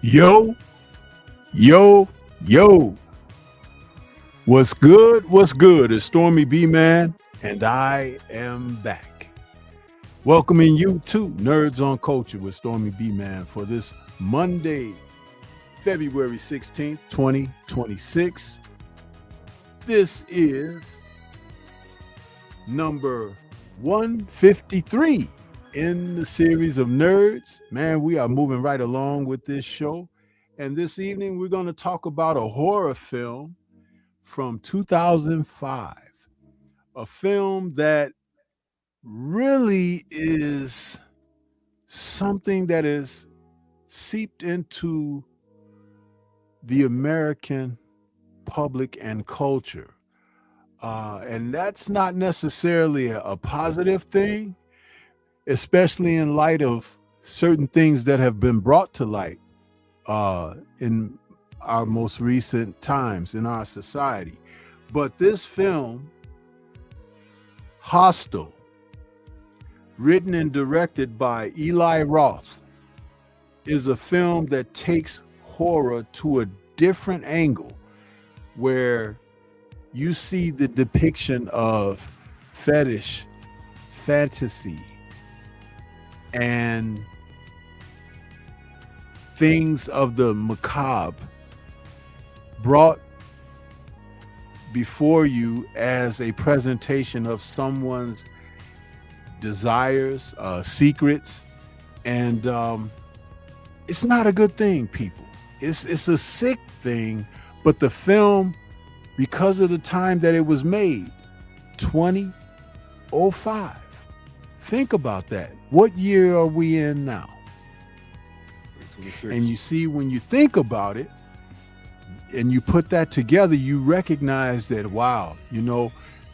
Yo, yo, yo. What's good? What's good? It's Stormybman, and I am back. Welcoming you to Nerds on Culture with Stormybman for this Monday, February 16th, 2026. This is number 153 in the series of Nerds. Man, we are moving right along with this show. And this evening, we're going to talk about a horror film from 2005. A film that really is something that is seeped into the American public and culture. And that's not necessarily a positive thing, especially in light of certain things that have been brought to light in our most recent times in our society. But this film, Hostel, written and directed by Eli Roth, is a film that takes horror to a different angle, where you see the depiction of fetish, fantasy, and things of the macabre brought before you as a presentation of someone's desires, secrets, and it's not a good thing, people. It's a sick thing, but the film, because of the time that it was made, 2005. Think about that. What year are we in now? 26. And you see, when you think about it and you put that together, you recognize that, wow, you know,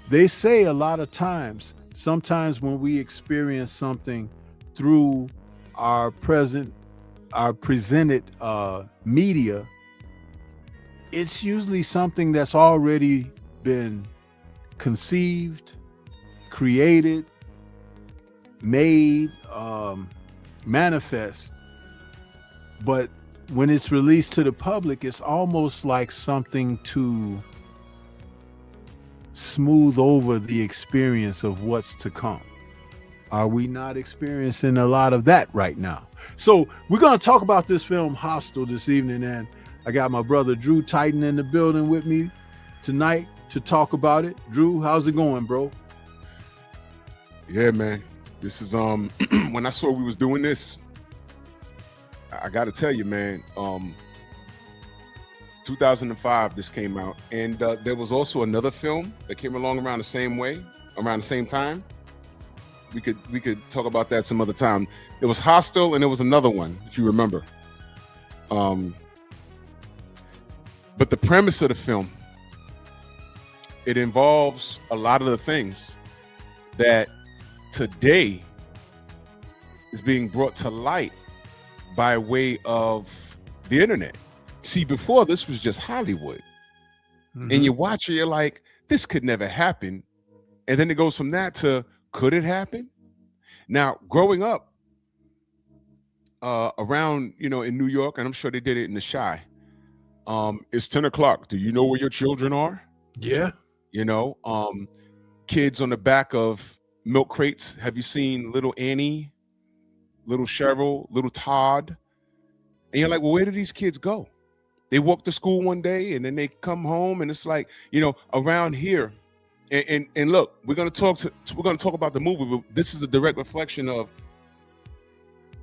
they say a lot of times, sometimes when we experience something through our presented media, it's usually something that's already been conceived, created, made, manifest. But when it's released to the public, it's almost like something to smooth over the experience of what's to come. Are we not experiencing a lot of that right now? So we're going to talk about this film Hostel this evening, and I got my brother Drew Titan in the building with me tonight to talk about it. Drew, how's it going, bro? Yeah, man. This is when I saw we was doing this, I got to tell you, man, 2005 this came out, and there was also another film that came along around the same time. We could talk about that some other time. It was Hostel, and there was another one, if you remember. But the premise of the film, it involves a lot of the things that today is being brought to light by way of the internet. See, before this was just Hollywood. Mm-hmm. And you watch it, you're like, this could never happen. And then it goes from that to, could it happen? Now, growing up around, in New York, and I'm sure they did it in the Chi, it's 10 o'clock. Do you know where your children are? Yeah. Kids on the back of milk crates. Have you seen little Annie, little Cheryl, little Todd? And you're like, well, where do these kids go? They walk to school one day and then they come home, and it's like, around here. And look, we're gonna talk about the movie, but this is a direct reflection of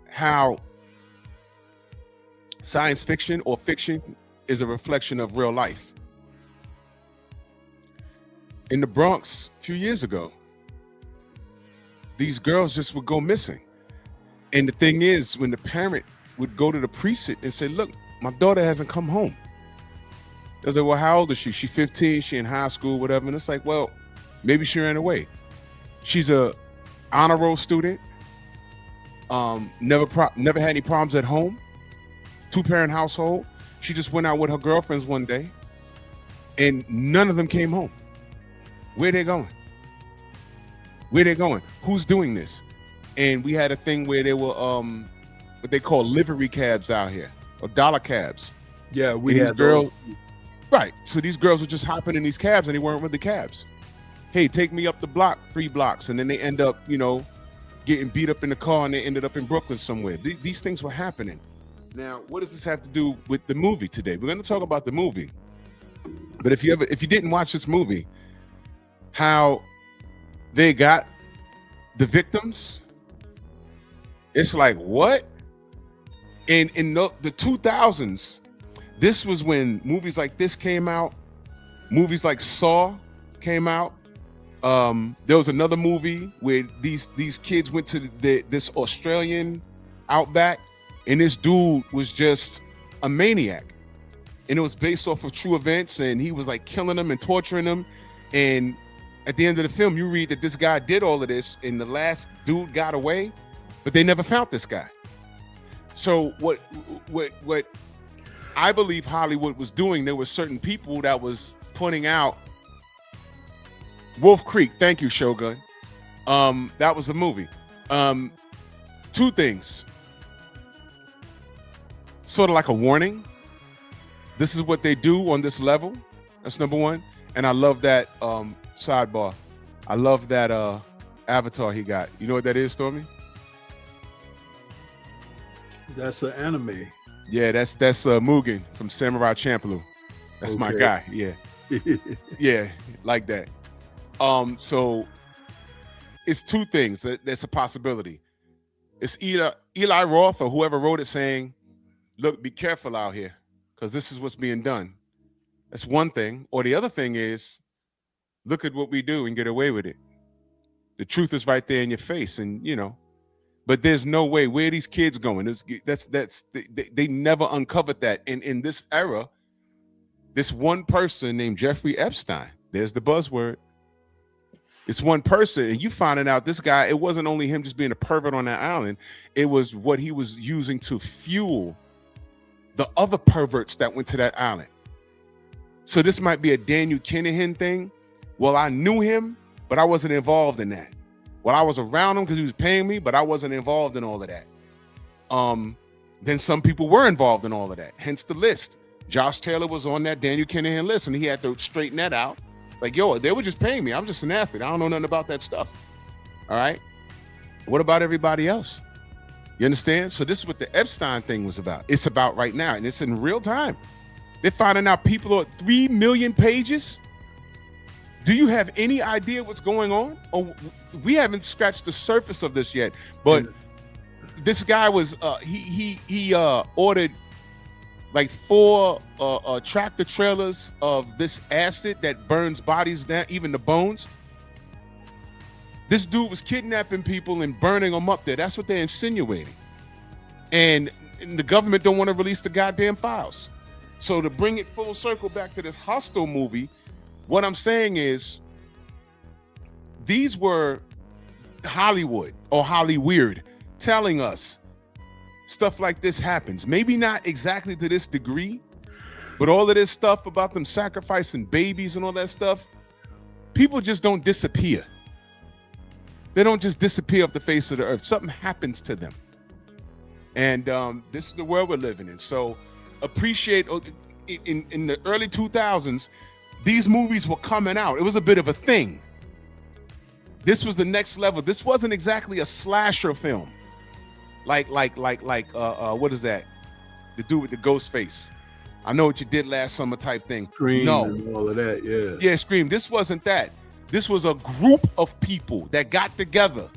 how science fiction or fiction is a reflection of real life. In the Bronx a few years ago, these girls just would go missing. And the thing is, when the parent would go to the precinct and say, look, my daughter hasn't come home. They was like, well, how old is she? She's 15, she in high school, whatever. And it's like, well, maybe she ran away. She's a honor roll student, never had any problems at home, 2-parent household. She just went out with her girlfriends one day and none of them came home. Where they going? Where they going? Who's doing this? And we had a thing where there were what they call livery cabs out here, or dollar cabs. Yeah, we had these girls. Right. So these girls were just hopping in these cabs, and they weren't really cabs. Hey, take me up the block, 3 blocks, and then they end up, getting beat up in the car, and they ended up in Brooklyn somewhere. These things were happening. Now, what does this have to do with the movie today? We're going to talk about the movie. But if you didn't watch this movie, how they got the victims, it's like, what? And in the 2000s, this was when movies like this came out. Movies like Saw came out. There was another movie where these kids went to this Australian outback, and this dude was just a maniac. And it was based off of true events, and he was like killing them and torturing them. And at the end of the film, you read that this guy did all of this, and the last dude got away, but they never found this guy. So what I believe Hollywood was doing, there were certain people that was putting out Wolf Creek. Thank you, Shogun. That was a movie. 2 things. Sort of like a warning. This is what they do on this level. That's number 1. And I love that sidebar. I love that avatar he got. You know what that is, Stormy? That's an anime. Yeah, that's Mugen from Samurai Champloo. That's my guy. Yeah. Yeah, like that. So it's 2 things that's a possibility. It's either Eli Roth or whoever wrote it saying, look, be careful out here, because this is what's being done. That's one thing. Or the other thing is, look at what we do and get away with it. The truth is right there in your face, and but there's no way. Where are these kids going? They never uncovered that. And in this era, this one person named Jeffrey Epstein, there's the buzzword. It's one person, and you finding out this guy, it wasn't only him just being a pervert on that island, it was what he was using to fuel the other perverts that went to that island. So this might be a Daniel Kinahan thing. Well, I knew him, but I wasn't involved in that. Well, I was around him because he was paying me, but I wasn't involved in all of that. then some people were involved in all of that. Hence the list. Josh Taylor was on that Daniel Kinahan list, and he had to straighten that out. Like, yo, they were just paying me. I'm just an athlete. I don't know nothing about that stuff. All right. What about everybody else? You understand? So this is what the Epstein thing was about. It's about right now, and it's in real time. They're finding out people are 3 million pages. Do you have any idea what's going on? Oh, we haven't scratched the surface of this yet. But this guy was he ordered like 4 tractor trailers of this acid that burns bodies down, even the bones. This dude was kidnapping people and burning them up there. That's what they're insinuating. And the government don't want to release the goddamn files. So to bring it full circle back to this Hostel movie, what I'm saying is these were Hollywood or Hollyweird telling us stuff like this happens. Maybe not exactly to this degree, but all of this stuff about them sacrificing babies and all that stuff, people just don't disappear. They don't just disappear off the face of the earth. Something happens to them. And this is the world we're living in. So appreciate, in the early 2000s, these movies were coming out. It was a bit of a thing. This was the next level. This wasn't exactly a slasher film. Like what is that? The dude with the ghost face. I Know What You Did Last Summer type thing. Scream no. and all of that, yeah. Yeah, Scream. This wasn't that. This was a group of people that got together,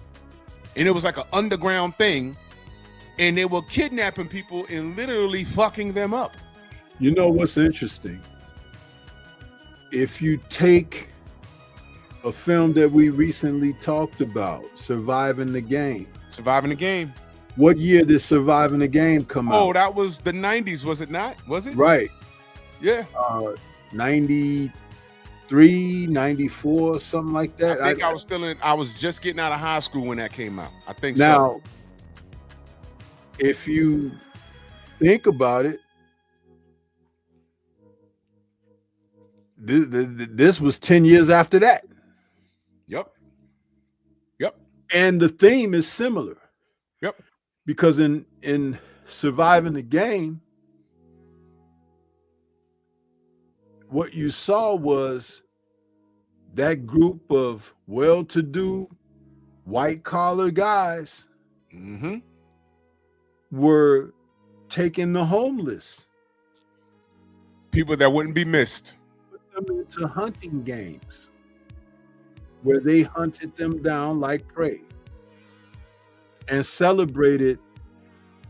and it was like an underground thing, and they were kidnapping people and literally fucking them up. You know what's interesting? If you take a film that we recently talked about, Surviving the Game. Surviving the Game. What year did Surviving the Game come out? Oh, that was the 90s, was it not? Was it? Right. Yeah. 93, 94, something like that. I think I was just getting out of high school when that came out. I think now, so. If you think about it, this was 10 years after that. Yep. And the theme is similar. Yep. Because in Surviving the Game, what you saw was that group of well-to-do white-collar guys were taking the homeless. People that wouldn't be missed. Put them into hunting games where they hunted them down like prey and celebrated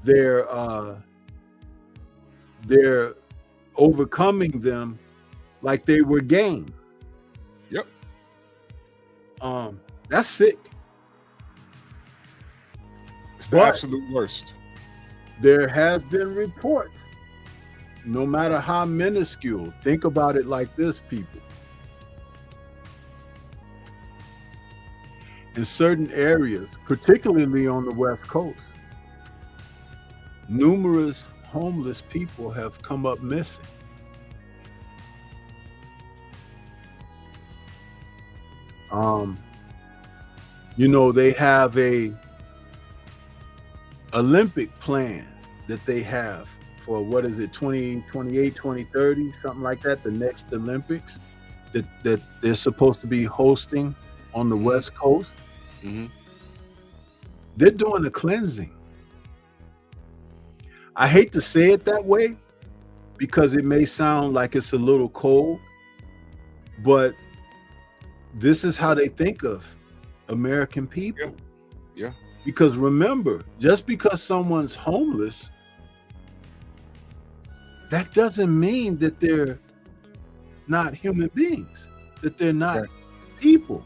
their overcoming them like they were game. Yep. That's sick. It's the absolute worst. There have been reports, no matter how minuscule, think about it like this, people. In certain areas, particularly on the West Coast, numerous homeless people have come up missing. You know, they have a Olympic plan that they have for, what is it, 2028, 2030, something like that, the next Olympics that they're supposed to be hosting on the West Coast. They're doing a cleansing. I hate to say it that way because it may sound like it's a little cold, but this is how they think of American people. Yeah. Because remember, just because someone's homeless, that doesn't mean that they're not human beings, that they're not people.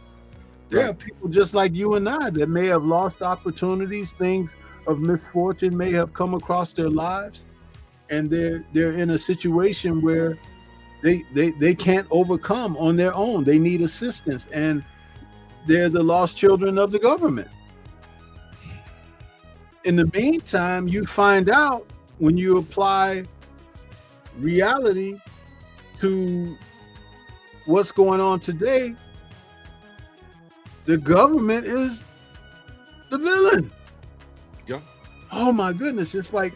There are people just like you and I that may have lost opportunities, things of misfortune may have come across their lives, and they're in a situation where they can't overcome on their own. They need assistance, and they're the lost children of the government. In the meantime, you find out when you apply reality to what's going on today, the government is the villain. Yeah. Oh my goodness. It's like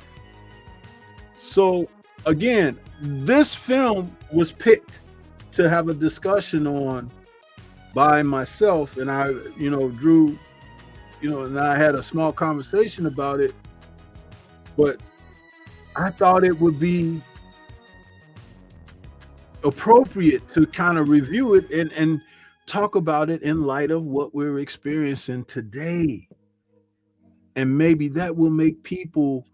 So again, this film was picked to have a discussion on by myself, and I, Drew, and I had a small conversation about it, but I thought it would be appropriate to kind of review it and talk about it in light of what we're experiencing today. And maybe that will make people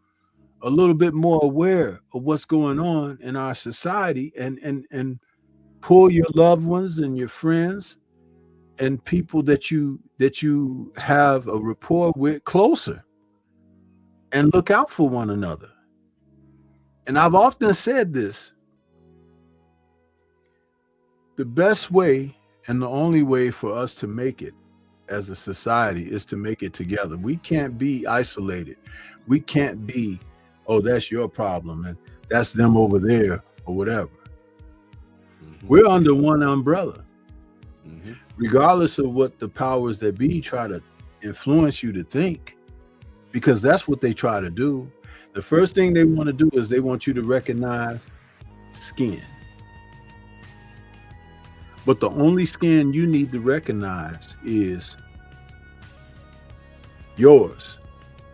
a little bit more aware of what's going on in our society, and pull your loved ones and your friends and people that you have a rapport with closer, and look out for one another. And I've often said this: the best way and the only way for us to make it as a society is to make it together. We can't be isolated. We can't be, oh, that's your problem and that's them over there or whatever. We're under one umbrella. Regardless of what the powers that be try to influence you to think, because that's what they try to do. The first thing they want to do is they want you to recognize skin. But the only skin you need to recognize is yours.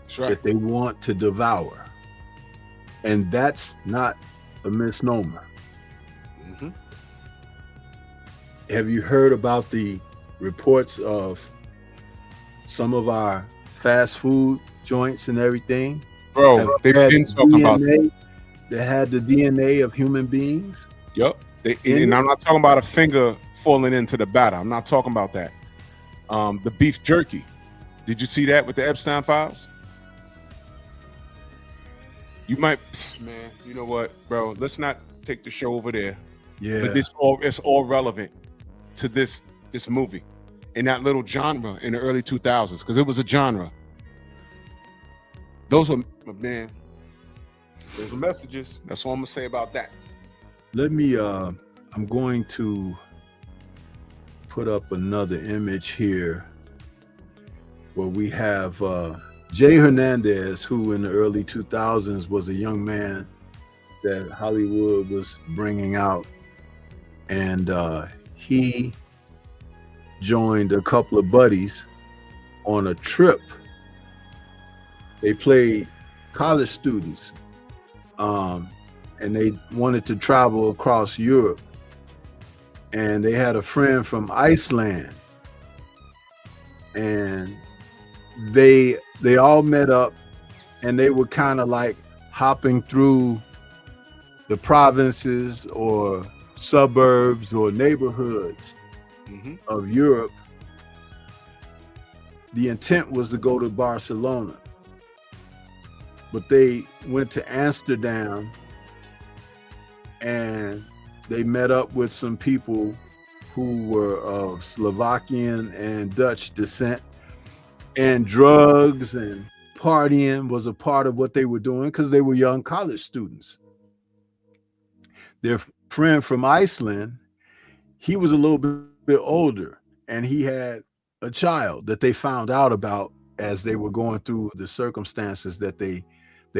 That's right. That they want to devour. And that's not a misnomer. Have you heard about the reports of some of our fast food joints and everything? Bro, they've been talking about that. They had the DNA of human beings. Yep. And I'm not talking about a finger falling into the batter. I'm not talking about that. The beef jerky. Did you see that with the Epstein files? You might, man, you know what, bro? Let's not take the show over there. Yeah. But it's all relevant to this movie in that little genre in the early 2000s, because it was a genre. Those are messages. That's all I'm gonna say about that. Let me I'm going to put up another image here where we have Jay Hernandez, who in the early 2000s was a young man that Hollywood was bringing out, and he joined a couple of buddies on a trip. They played college students, and they wanted to travel across Europe, and they had a friend from Iceland, and they all met up, and they were kind of like hopping through the provinces or suburbs or neighborhoods of Europe. The intent was to go to Barcelona, but they went to Amsterdam and they met up with some people who were of Slovakian and Dutch descent, and drugs and partying was a part of what they were doing because they were young college students. Their friend from Iceland, he was a little bit older, and he had a child that they found out about as they were going through the circumstances that they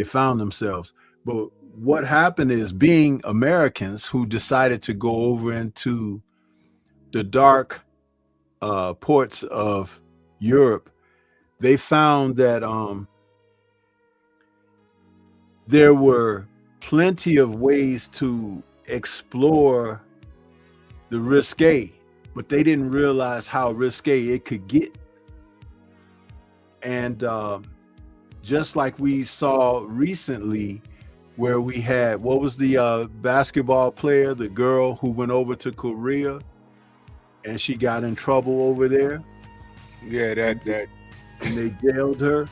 found themselves. But what happened is, being Americans who decided to go over into the dark ports of Europe, they found that there were plenty of ways to explore the risque, but they didn't realize how risque it could get. And just like we saw recently, where we had, what was the basketball player, the girl who went over to Korea and she got in trouble over there? Yeah, that and they jailed her.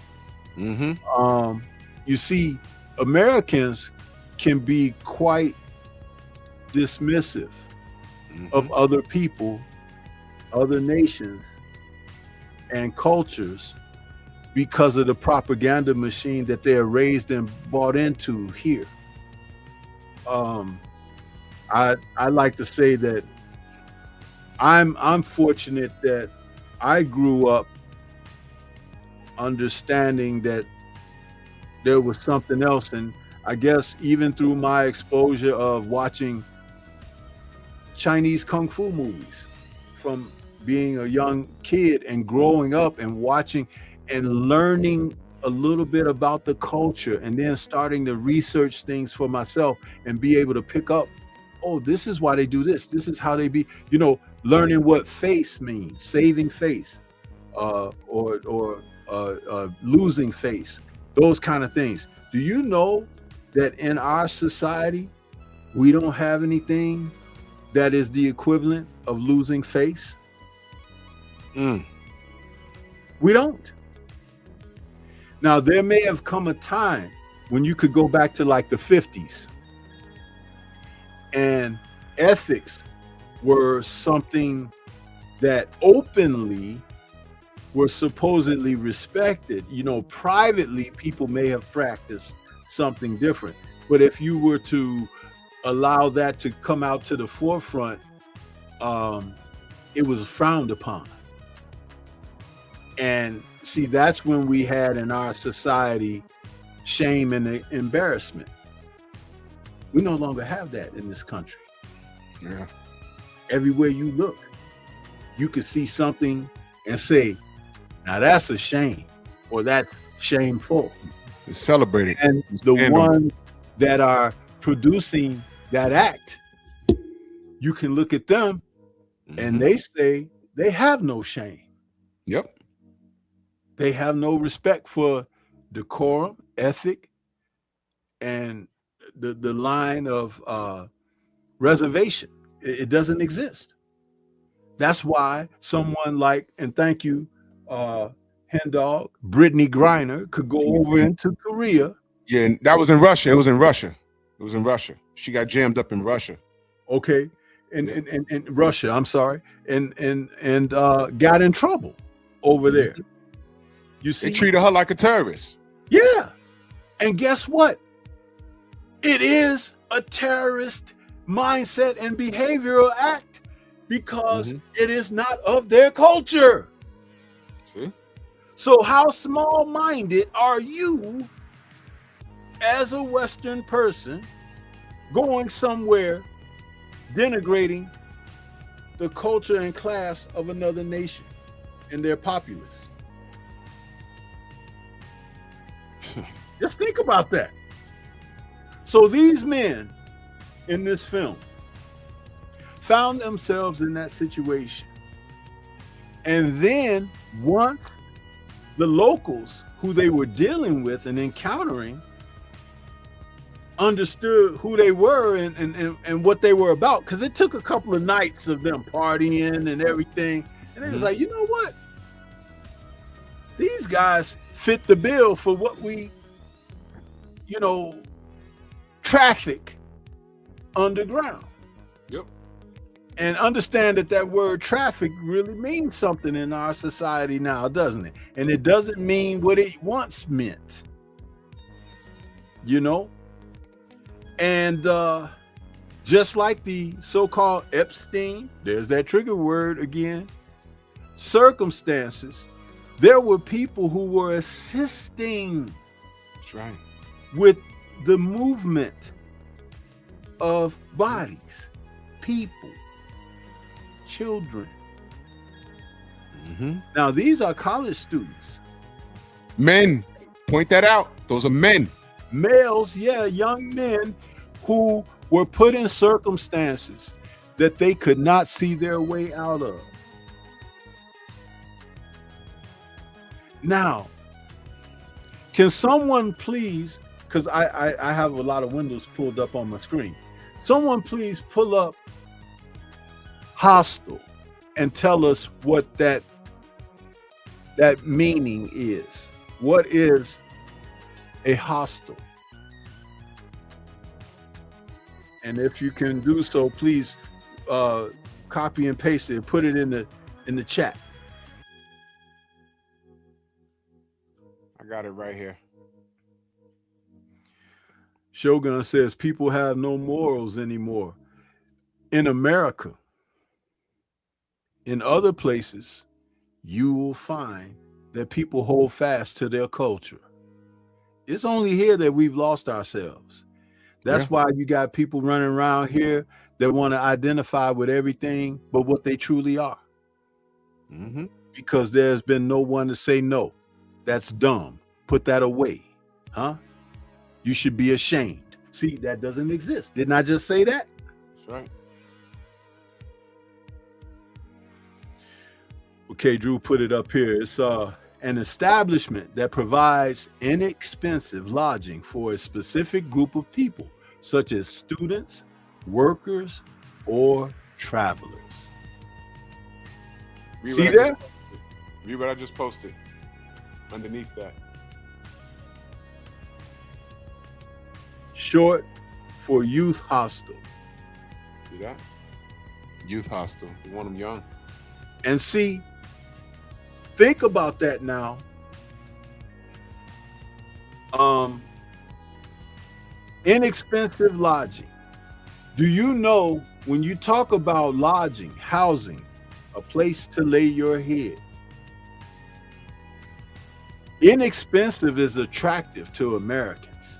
You see, Americans can be quite dismissive of other people, other nations, and cultures because of the propaganda machine that they're raised and bought into here. I like to say that I'm fortunate that I grew up understanding that there was something else, and I guess even through my exposure of watching Chinese kung fu movies from being a young kid and growing up and watching and learning a little bit about the culture and then starting to research things for myself and be able to pick up, oh, this is why they do this. This is how they be, learning what face means, saving face, or losing face, those kind of things. Do you know that in our society, we don't have anything that is the equivalent of losing face? We don't. Now, there may have come a time when you could go back to like the 50s and ethics were something that openly were supposedly respected. Privately, people may have practiced something different. But if you were to allow that to come out to the forefront, it was frowned upon. And see, that's when we had in our society shame and embarrassment. We no longer have that in this country. Yeah. Everywhere you look, you could see something and say, now that's a shame, or that's shameful. It's celebrated. And the ones that are producing that act, you can look at them and they say they have no shame. Yep. They have no respect for decorum, ethic, and the line of reservation. It doesn't exist. That's why someone like, and thank you, Hen Dog, Brittany Griner could go over into Korea. Yeah, that was in Russia. It was in Russia. She got jammed up in Russia. Okay. In Russia, I'm sorry. And got in trouble over there. You see, they treated her like a terrorist. Yeah. And guess what? It is a terrorist mindset and behavioral act because it is not of their culture. See? So how small-minded are you as a Western person going somewhere denigrating the culture and class of another nation and their populace? Just think about that. So these men in this film found themselves in that situation. And then once the locals who they were dealing with and encountering understood who they were and what they were about, because it took a couple of nights of them partying and everything. And it was like, you know what? These guys fit the bill for what we, traffic underground. Yep. And understand that word traffic really means something in our society now, doesn't it? And it doesn't mean what it once meant. And just like the so-called Epstein, there's that trigger word again, circumstances, there were people who were assisting That's right. with the movement of bodies, people, children. Now, these are college students. Men, point that out. Those are men. Males, young men who were put in circumstances that they could not see their way out of. Now, can someone please, because I have a lot of windows pulled up on my screen, someone please pull up Hostel and tell us what that meaning is. What is a hostel? And if you can do so, please copy and paste it and put it in the chat. I got it right here. Shogun says people have no morals anymore. In America, in other places, you will find that people hold fast to their culture. It's only here that we've lost ourselves. That's Yeah. why you got people running around here that want to identify with everything but what they truly are. Mm-hmm. Because there's been no one to say no. That's dumb. Put that away. Huh? You should be ashamed. See, that doesn't exist. Didn't I just say that? That's right. Okay, Drew put it up here. It's an establishment that provides inexpensive lodging for a specific group of people, such as students, workers, or travelers. See there? Read what I just posted underneath that. Short for youth hostel. See that? Youth hostel. You want them young. And see, think about that now. Inexpensive lodging. Do you know when you talk about lodging, housing, a place to lay your head, inexpensive is attractive to Americans.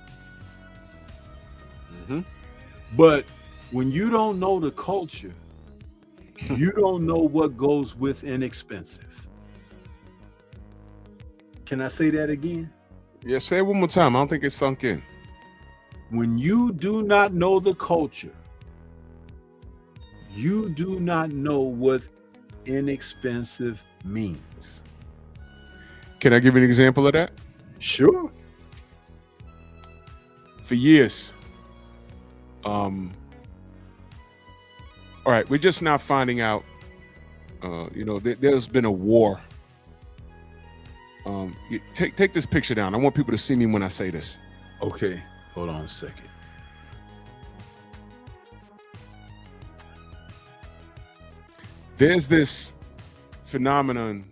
Mm-hmm. But when you don't know the culture, you don't know what goes with inexpensive. Can I say that again? Yeah, say it one more time. I don't think it sunk in. When you do not know the culture, you do not know what inexpensive means. Can I give you an example of that? Sure. For years, all right, we're just now finding out, there's been a war. Take this picture down. I want people to see me when I say this. Okay, hold on a second. There's this phenomenon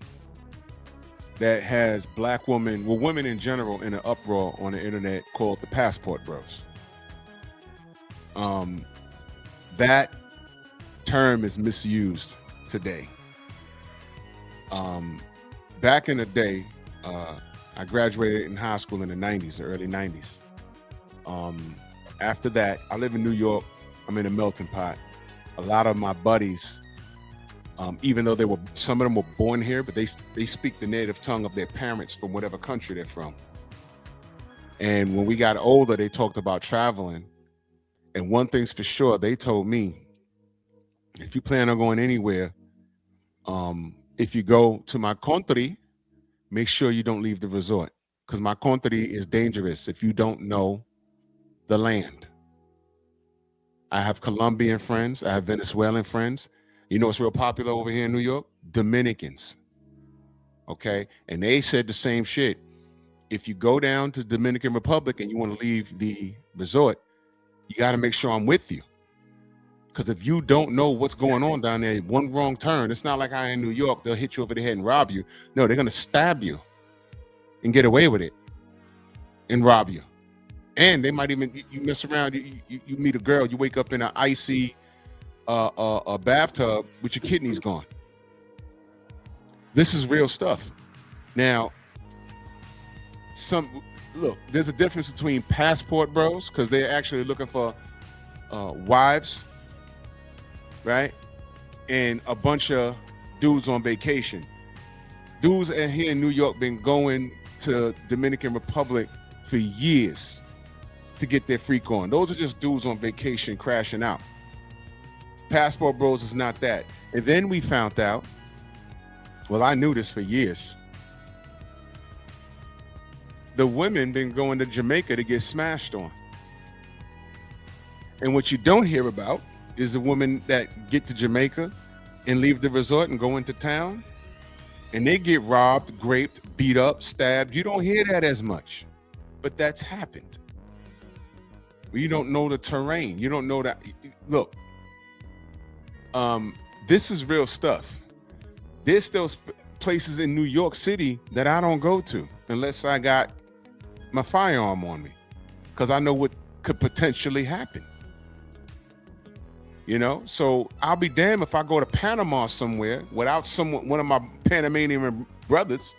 that has black women, well, women in general, in an uproar on the internet called the passport bros. That term is misused today. Back in the day, I graduated in high school in the 90s, the early 90s. After that, I live in New York. I'm in a melting pot. A lot of my buddies, even though some of them were born here, but they speak the native tongue of their parents from whatever country they're from. And when we got older, they talked about traveling. And one thing's for sure, they told me, if you plan on going anywhere, if you go to my country, make sure you don't leave the resort, because my country is dangerous if you don't know the land. I have Colombian friends. I have Venezuelan friends. You know what's real popular over here in New York? Dominicans. Okay? And they said the same shit. If you go down to Dominican Republic and you want to leave the resort, you got to make sure I'm with you. Because if you don't know what's going on down there, one wrong turn, it's not like I in New York, they'll hit you over the head and rob you. No, they're going to stab you and get away with it and rob you. And they might even, you mess around, you meet a girl, you wake up in an icy a bathtub with your kidneys gone. This is real stuff. Now, look, there's a difference between passport bros, because they're actually looking for wives, right? And a bunch of dudes on vacation. Dudes here in New York been going to Dominican Republic for years to get their freak on. Those are just dudes on vacation crashing out. Passport bros is not that. And then we found out, well, I knew this for years, the women been going to Jamaica to get smashed on. And what you don't hear about is the women that get to Jamaica and leave the resort and go into town, and they get robbed, raped, beat up, stabbed. You don't hear that as much, but that's happened. You don't know the terrain. You don't know that. Look, this is real stuff. There's still places in New York City that I don't go to unless I got my firearm on me, because I know what could potentially happen. You know, so I'll be damned if I go to Panama somewhere without one of my Panamanian brothers,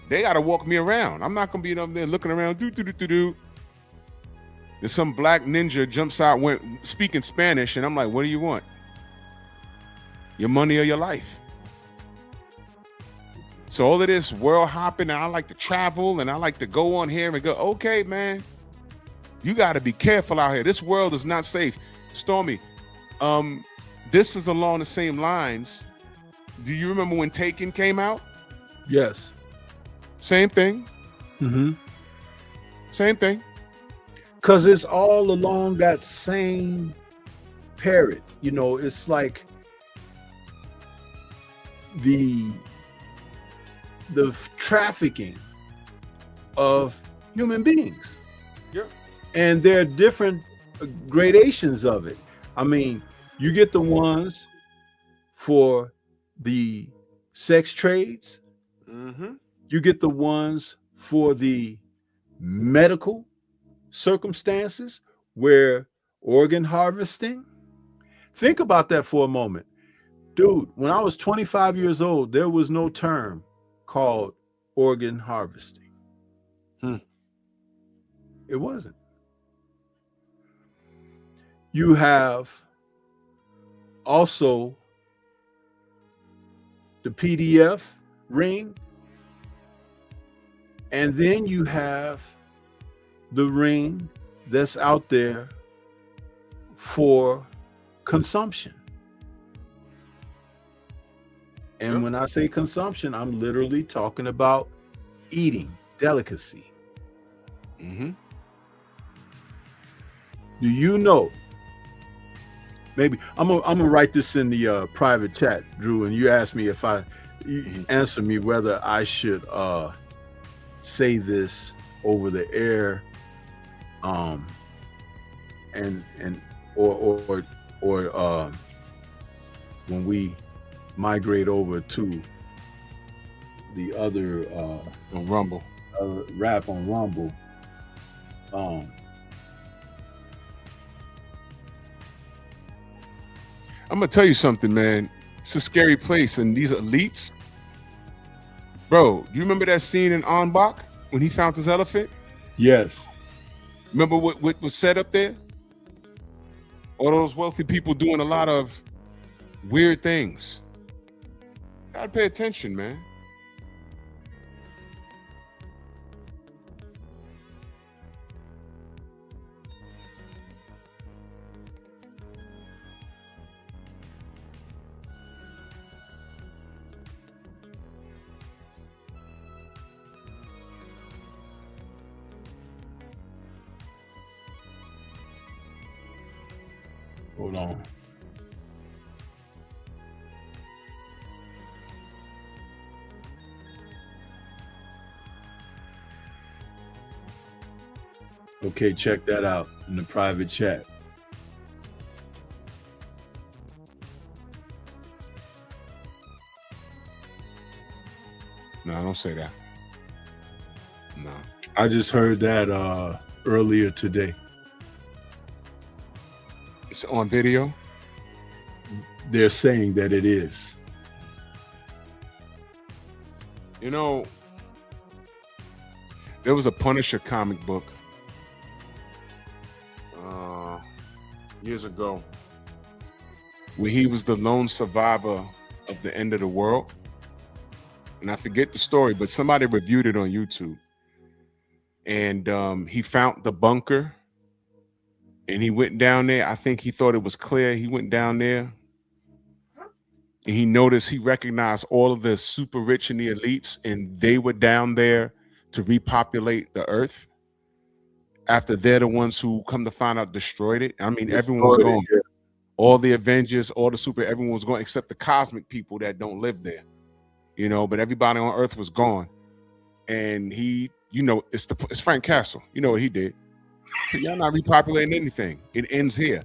They got to walk me around. I'm not going to be up there looking around. Do. There's some black ninja jumps out, speaking Spanish, and I'm like, what do you want? Your money or your life? So all of this world hopping, and I like to travel, and I like to go on here and go, okay, man, you got to be careful out here. This world is not safe. Stormy, this is along the same lines. Do you remember when Taken came out? Yes. Same thing. Mm-hmm. Same thing. Because it's all along that same parrot. You know, it's like the trafficking of human beings. Yeah. And there are different gradations of it. I mean, you get the ones for the sex trades. Mm-hmm. You get the ones for the medical circumstances where organ harvesting. Think about that for a moment. Dude, when I was 25 years old, there was no term called organ harvesting. It wasn't. You have also the PDF ring, and then you have the ring that's out there for consumption. And when I say consumption, I'm literally talking about eating, delicacy. Mm-hmm. Do you know? Maybe I'm gonna write this in the private chat, Drew, and you ask me if you answer me whether I should say this over the air, or when we migrate over to the other on Rumble, rap on Rumble. I'm gonna tell you something, man. It's a scary place, and these elites, bro. Do you remember that scene in Anbach when he found his elephant? Yes. Remember what was said up there? All those wealthy people doing a lot of weird things. Gotta pay attention, man. Hold on. Okay, check that out in the private chat. No, don't say that. No. I just heard that earlier today. It's on video? They're saying that it is. You know, there was a Punisher comic book years ago where he was the lone survivor of the end of the world. And I forget the story, but somebody reviewed it on YouTube. And he found the bunker and he went down there. I think he thought it was clear. He went down there and he noticed, he recognized all of the super rich and the elites, and they were down there to repopulate the earth after they're the ones who, come to find out, destroyed it. I mean, everyone was gone. Yeah. All the Avengers, all the everyone was gone except the cosmic people that don't live there, you know, but everybody on earth was gone. And he, you know, it's Frank Castle. You know what he did? So y'all not repopulating anything. It ends here.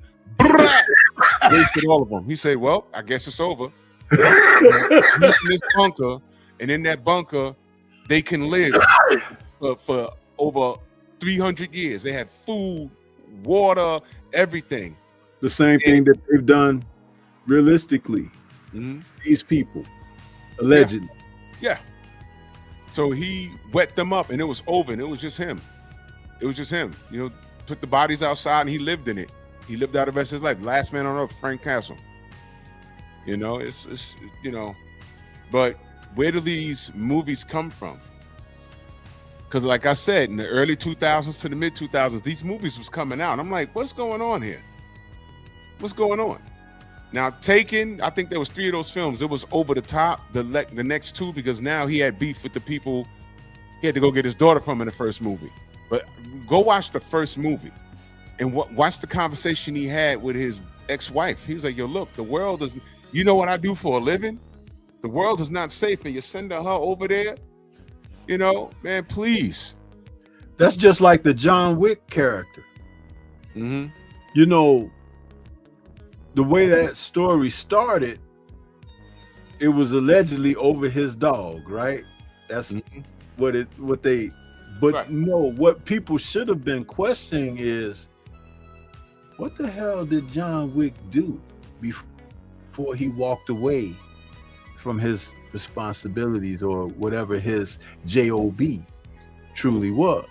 Wasted all of them. He said, well, I guess it's over. He's in this bunker, and in that bunker, they can live for over 300 years. They had food, water, everything. The same thing that they've done realistically. These people, allegedly. Yeah. So he wet them up, and it was over, and it was just him. It was just him. You know, put the bodies outside, and he lived in it. He lived out the rest of his life. Last man on earth, Frank Castle. You know, it's you know, but where do these movies come from? Because like I said, in the early 2000s to the mid 2000s, these movies was coming out. I'm like, what's going on here? What's going on? Now, Taken, I think there was 3 of those films. It was over the top. The next 2, because now he had beef with the people he had to go get his daughter from in the first movie. But go watch the first movie and watch the conversation he had with his ex-wife. He was like, yo, look, the world is, you know what I do for a living? The world is not safe, and you're sending her over there? You know, man, please. That's just like the John Wick character. Mm-hmm. You know, the way that story started, it was allegedly over his dog, right? That's what they, but right. No, what people should have been questioning is, what the hell did John Wick do before he walked away from his responsibilities, or whatever his job truly was?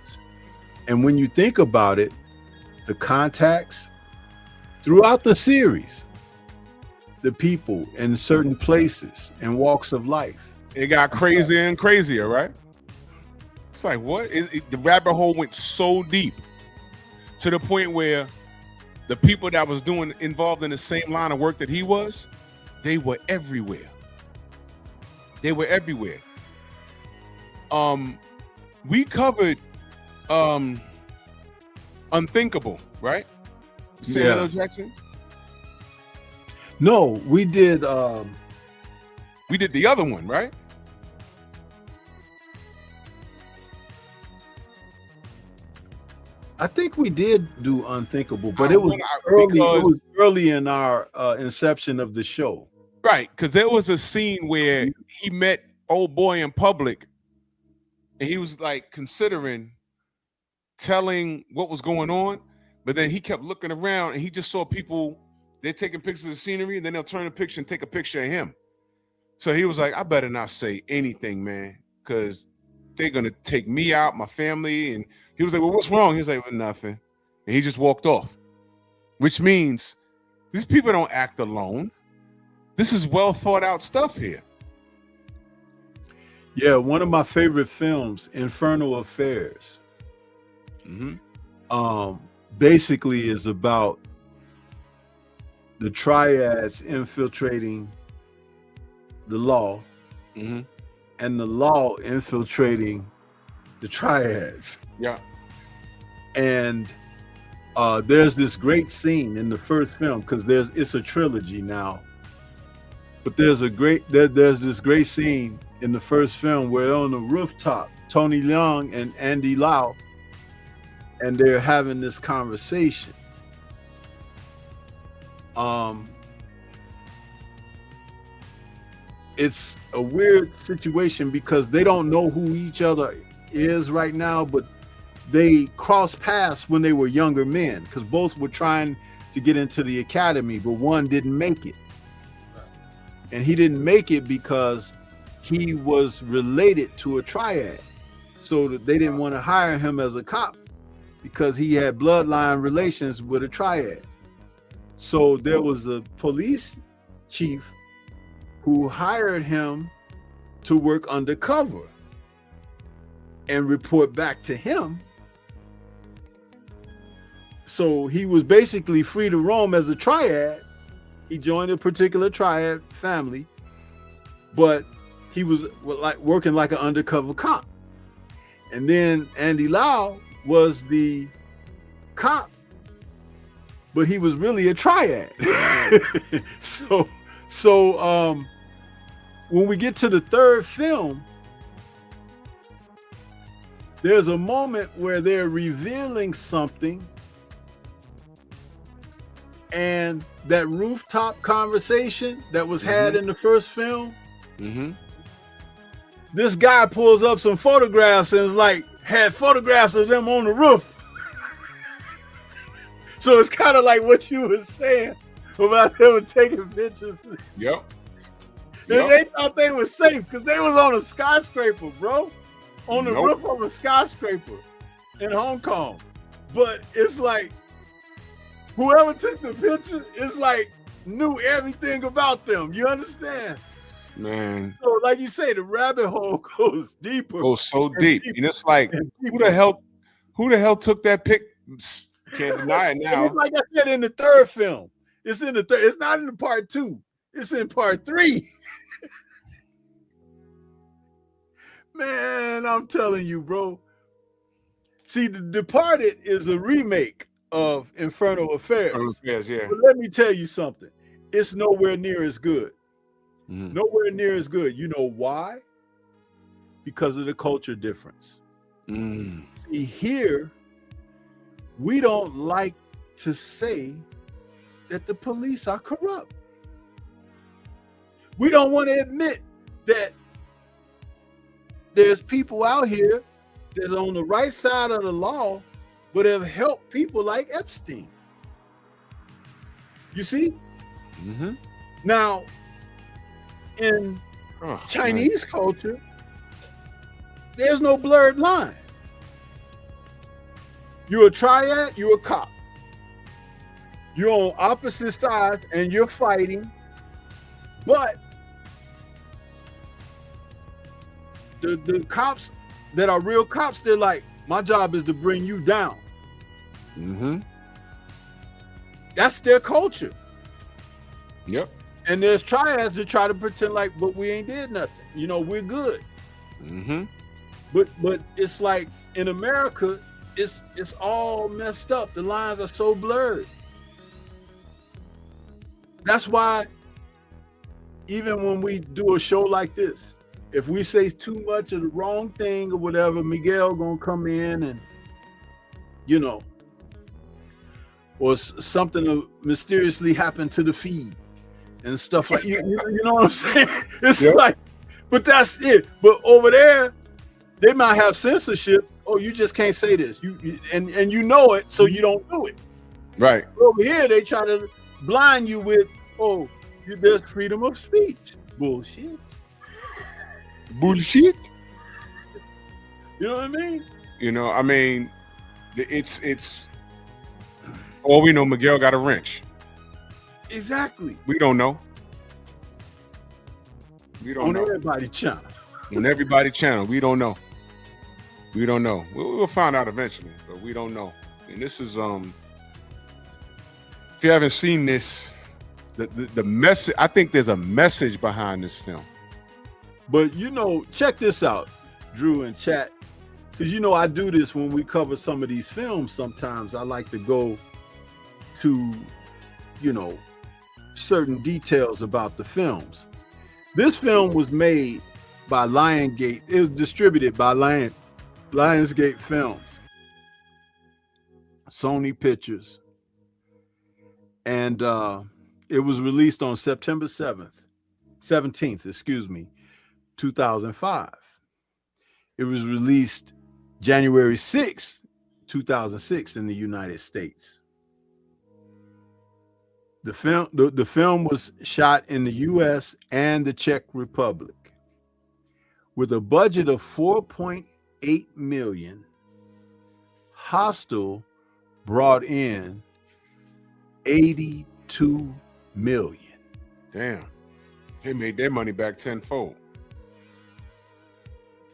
And when you think about it, the contacts throughout the series, the people in certain places and walks of life, it got crazier and crazier, right? It's like, what? The rabbit hole went so deep to the point where the people that was involved in the same line of work that he was, they were everywhere. They were everywhere. We covered Unthinkable, right? Samuel L. Jackson. No, we did the other one, right? I think we did do Unthinkable, but it was early in our inception of the show. Right, because there was a scene where he met old boy in public, and he was like considering telling what was going on, but then he kept looking around, and he just saw people, they're taking pictures of the scenery, and then they'll turn the picture and take a picture of him. So he was like, I better not say anything, man, because they're going to take me out, my family. And he was like, well, what's wrong? He was like, well, nothing. And he just walked off, which means these people don't act alone. This is well thought out stuff here. Yeah, one of my favorite films, Infernal Affairs, basically is about the triads infiltrating the law, and the law infiltrating the triads. Yeah. And there's this great scene in the first film, because it's a trilogy now. But there's this great scene in the first film where on the rooftop, Tony Leung and Andy Lau, and they're having this conversation. It's a weird situation because they don't know who each other is right now, but they crossed paths when they were younger men, because both were trying to get into the academy, but one didn't make it. And he didn't make it because he was related to a triad. So they didn't want to hire him as a cop because he had bloodline relations with a triad. So there was a police chief who hired him to work undercover and report back to him. So he was basically free to roam as a triad. He joined a particular triad family, but he was like working like an undercover cop. And then Andy Lau was the cop, but he was really a triad. So when we get to the third film, there's a moment where they're revealing something, and that rooftop conversation that was had in the first film, this guy pulls up some photographs and is like, had photographs of them on the roof. So it's kind of like what you were saying about them taking pictures. Yep. And they thought they were safe because they was on a skyscraper, bro. on the Nope. roof of a skyscraper in Hong Kong. But it's like whoever took the picture is like knew everything about them. You understand? Man, So, like you say, the rabbit hole goes deeper. goes so and deep. deeper And it's like, and who deeper. the hell took that pic? Can't deny it And now. it's like I said in the third film. It's in the third. It's not in the part 2. It's in part 3. Man, I'm telling you, bro. See, The Departed is a remake of Infernal Affairs. Yes, yeah. But let me tell you something. It's nowhere near as good. Mhm. Nowhere near as good. You know why? Because of the culture difference. Mm. See, here, we don't like to say that the police are corrupt. We don't want to admit that there's people out here that's on the right side of the law, but have helped people like Epstein. You see? Mm-hmm. Now, in Chinese culture, there's no blurred line. You're a triad, you're a cop. You're on opposite sides and you're fighting, but the cops that are real cops, they're like, my job is to bring you down. Mm-hmm. That's their culture. Yep. And there's triads that try to pretend like, but we ain't did nothing. You know, we're good. Mm-hmm. But it's like in America, it's all messed up. The lines are so blurred. That's why even when we do a show like this, if we say too much of the wrong thing or whatever, Miguel gonna come in and, you know, or something will mysteriously happen to the feed and stuff like you know what I'm saying? It's like, but that's it. But over there, they might have censorship. Oh, you just can't say this. And you know it, so you don't do it. Right. Over here, they try to blind you with, oh, there's freedom of speech. Bullshit. Bullshit. You know what I mean? You know, I mean, it's all we know, Miguel got a wrench. Exactly. We don't know. We don't On know. everybody's channel. On everybody's channel, we don't know. We don't know. We'll find out eventually, but we don't know. And this is if you haven't seen this, the message, I think there's a message behind this film. But you know, check this out, Drew and chat, because you know I do this when we cover some of these films. Sometimes I like to go to, you know, certain details about the films. This film was made by Lionsgate. It was distributed by Lionsgate Films, Sony Pictures, and it was released on September 17th, 2005. It was released January 6th, 2006 in the United States. The film was shot in the US and the Czech Republic. With a budget of $4.8 million, Hostel brought in $82 million. Damn. They made their money back tenfold.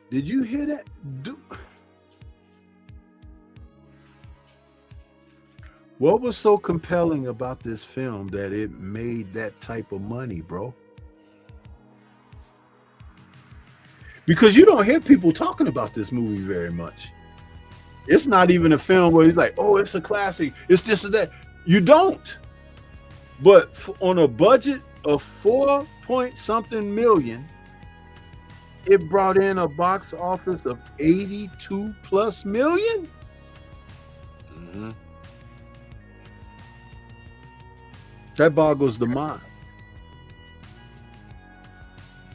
Did you hear that? What was so compelling about this film that it made that type of money, bro? Because you don't hear people talking about this movie very much. It's not even a film where it's like, oh, it's a classic, it's this or that. You don't. But on a budget of 4-point-something million, it brought in a box office of 82+ million. Mm-hmm. That boggles the mind.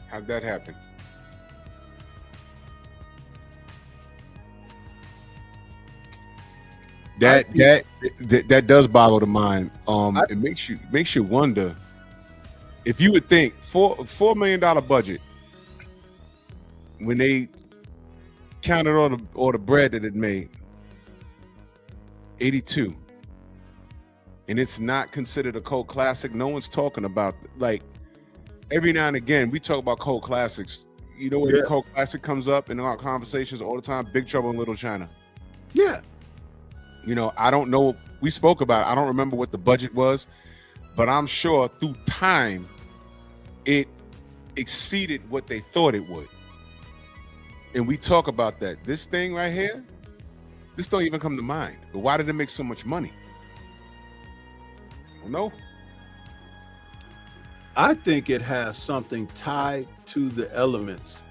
How'd that happen? That does boggle the mind. It makes you wonder if you would think $4 million budget when they counted all the bread that it made. 82. And it's not considered a cult classic. No one's talking about, like, every now and again we talk about cult classics. You know where the cult classic comes up in our conversations all the time? Big Trouble in Little China. Yeah. You know, I don't know. We spoke about it. I don't remember what the budget was, but I'm sure through time it exceeded what they thought it would. And we talk about that. This thing right here, this don't even come to mind. But why did it make so much money? I don't know. I think it has something tied to the elements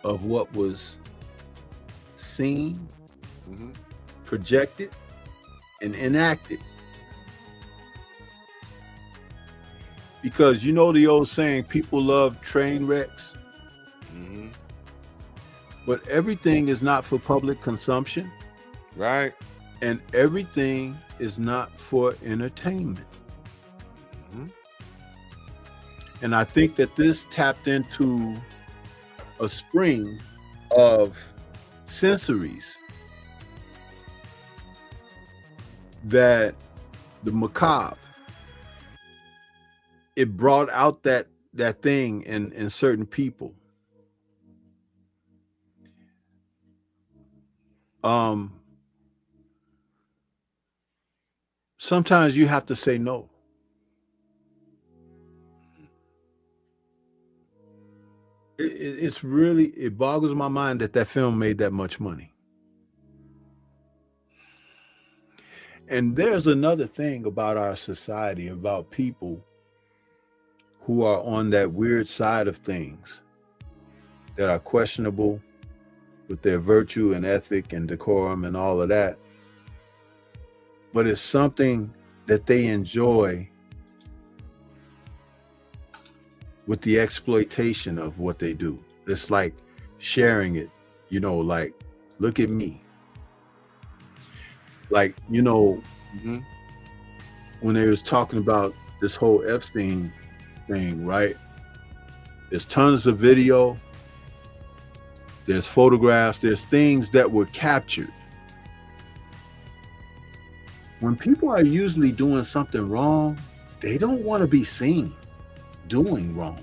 of what was seen, projected, and enacted. Because you know the old saying, people love train wrecks. But everything is not for public consumption. Right. And everything is not for entertainment. And I think that this tapped into a spring of sensories that the macabre, it brought out that thing in certain people. Sometimes you have to say no. It's really, it boggles my mind that film made that much money. And there's another thing about our society, about people who are on that weird side of things, that are questionable with their virtue and ethic and decorum and all of that. But it's something that they enjoy with the exploitation of what they do. It's like sharing it, you know, like, look at me. Like, you know, when they was talking about this whole Epstein thing, right? There's tons of video, there's photographs, there's things that were captured. When people are usually doing something wrong, they don't want to be seen doing wrong.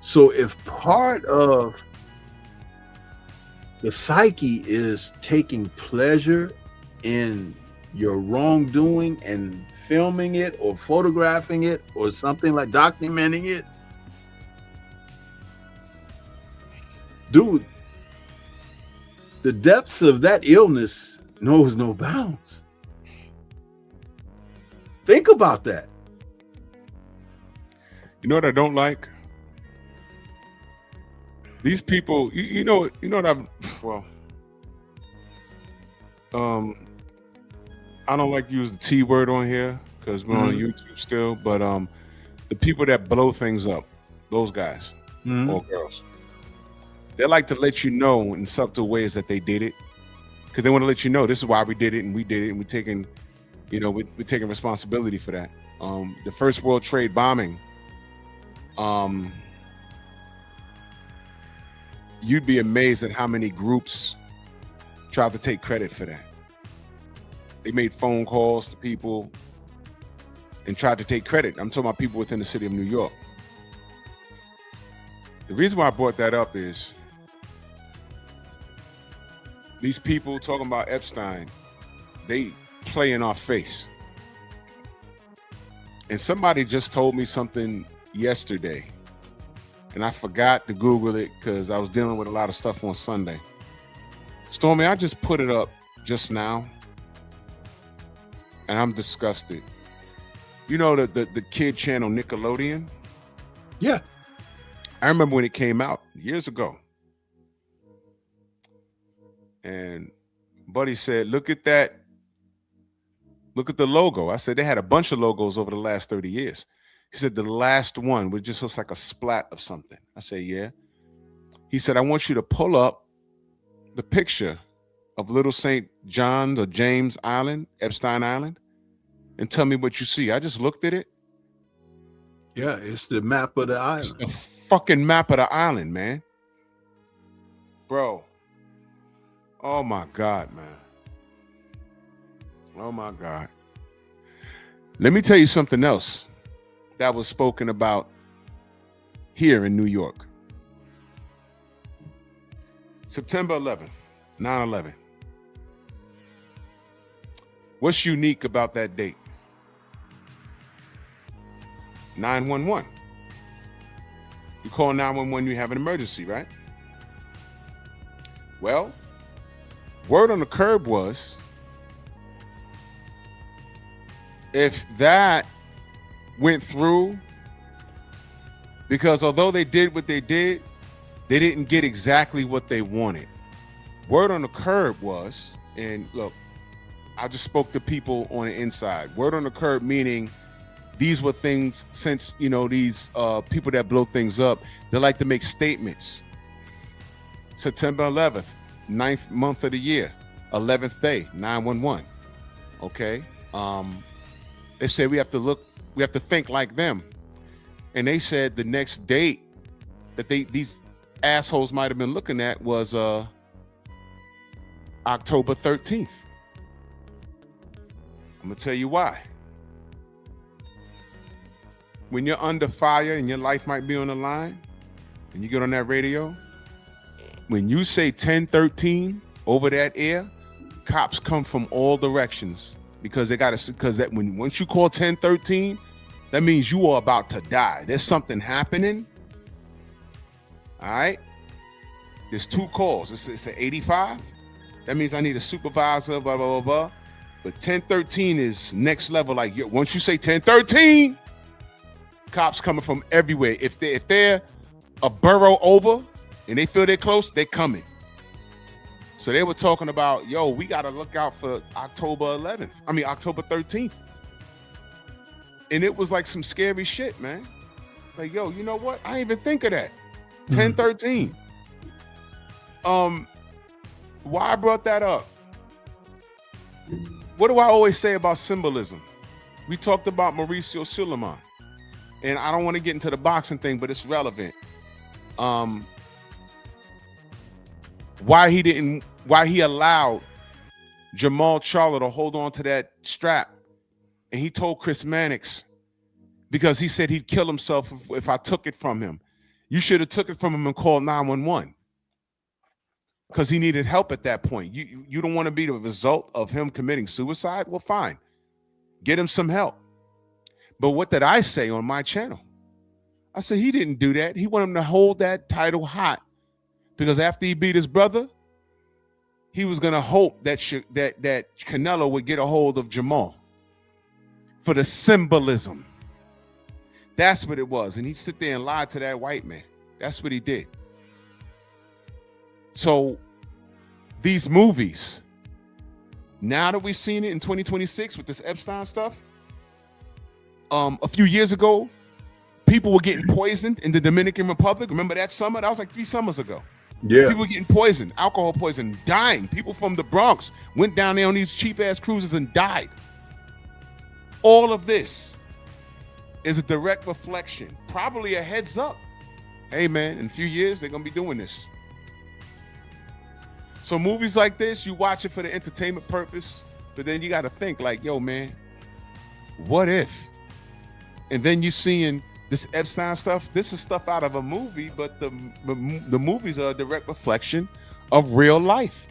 So if part of the psyche is taking pleasure in your wrongdoing and filming it or photographing it or something, like documenting it, dude, the depths of that illness knows no bounds. Think about that. You know what I don't like? These people, you know what I'm, well, I don't like to use the T word on here because we're on YouTube still, but the people that blow things up, those guys or girls, they like to let you know in subtle ways that they did it, because they want to let you know this is why we did it, and we're taking, you know, we're taking responsibility for that. The first World Trade bombing, you'd be amazed at how many groups tried to take credit for that. They made phone calls to people and tried to take credit. I'm talking about people within the city of New York. The reason why I brought that up is these people talking about Epstein, they play in our face. And somebody just told me something yesterday, and I forgot to Google it because I was dealing with a lot of stuff on Sunday. Stormy, I just put it up just now, and I'm disgusted. You know the kid channel Nickelodeon? Yeah. I remember when it came out years ago. And Buddy said, look at that. Look at the logo. I said, they had a bunch of logos over the last 30 years. He said, the last one, which just looks like a splat of something. I said, yeah. He said, I want you to pull up the picture of Little St. John's or James Island, Epstein Island, and tell me what you see. I just looked at it. Yeah, it's the map of the island. It's the fucking map of the island, man. Bro. Oh my God, man. Oh my God. Let me tell you something else that was spoken about here in New York. September 11th, 9/11. What's unique about that date? 911. You call 911, you have an emergency, right? Well, word on the curb was, if that went through, because although they did what they did, they didn't get exactly what they wanted. Word on the curb was, and look, I just spoke to people on the inside. Word on the curb meaning these were things, since, you know, these people that blow things up, they like to make statements. September 11th, 9th month of the year, 11th day, 911. Okay. They said we have to think like them. And they said the next date that these assholes might have been looking at was October 13th. I'm gonna tell you why. When you're under fire and your life might be on the line, and you get on that radio, when you say 1013 over that air, cops come from all directions, because they got to, because that once you call 1013, that means you are about to die. There's something happening. All right. There's two calls. It's an 85. That means I need a supervisor, blah, blah, blah, blah. But 1013 is next level. Like, once you say 1013, cops coming from everywhere. If they're a borough over and they feel they're close, they're coming. So they were talking about, yo, we got to look out for October 13th. And it was like some scary shit, man. Like, yo, you know what? I didn't even think of that. 1013. Why I brought that up? What do I always say about symbolism? We talked about Mauricio Suleiman. And I don't want to get into the boxing thing, but it's relevant. Why he allowed Jamal Charlo to hold on to that strap. And he told Chris Mannix, because he said he'd kill himself if I took it from him. You should have took it from him and called 911. Because he needed help at that point. You don't want to be the result of him committing suicide? Well, fine. Get him some help. But what did I say on my channel? I said he didn't do that. He wanted him to hold that title hot, because after he beat his brother, he was going to hope that Canelo would get a hold of Jamal for the symbolism. That's what it was. And he sit there and lied to that white man. That's what he did. So these movies, now that we've seen it in 2026 with this Epstein stuff, a few years ago, people were getting poisoned in the Dominican Republic. Remember that summer? That was like 3 summers ago. Yeah. People were getting poisoned, alcohol poison, dying. People from the Bronx went down there on these cheap-ass cruises and died. All of this is a direct reflection, probably a heads up. Hey, man, in a few years, they're going to be doing this. So movies like this, you watch it for the entertainment purpose, but then you got to think like, yo, man, what if? And then you seeing this Epstein stuff. This is stuff out of a movie, but the movies are a direct reflection of real life.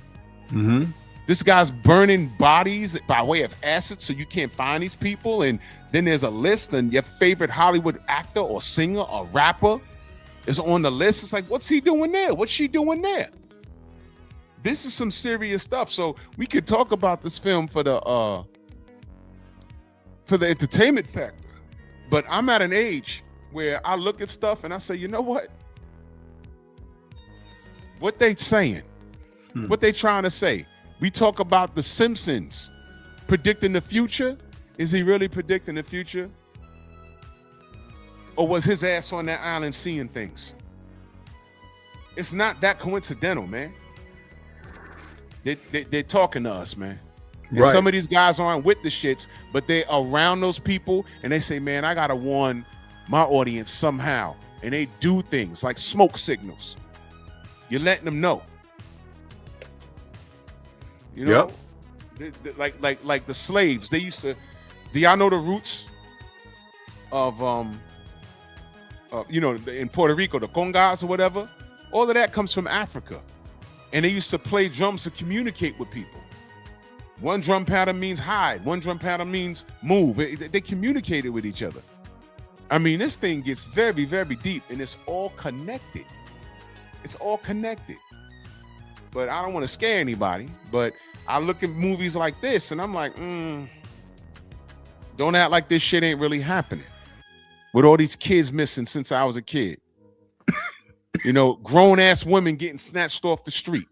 Mm-hmm. This guy's burning bodies by way of acid, so you can't find these people. And then there's a list, and your favorite Hollywood actor or singer or rapper is on the list. It's like, what's he doing there? What's she doing there? This is some serious stuff. So we could talk about this film for the entertainment factor. But I'm at an age where I look at stuff and I say, you know what? What they saying? What they trying to say? We talk about the Simpsons predicting the future. Is he really predicting the future? Or was his ass on that island seeing things? It's not that coincidental, man. They're talking to us, man. And Right. Some of these guys aren't with the shits, but they're around those people, and they say, man, I gotta warn my audience somehow. And they do things like smoke signals. You're letting them know. You know, like the slaves. They used to. Do y'all know the roots of in Puerto Rico, the congas or whatever? All of that comes from Africa, and they used to play drums to communicate with people. One drum pattern means hide. One drum pattern means move. They communicated with each other. I mean, this thing gets very, very deep, and it's all connected. It's all connected. But I don't want to scare anybody. But I look at movies like this, and I'm like, don't act like this shit ain't really happening. With all these kids missing since I was a kid. You know, grown-ass women getting snatched off the street.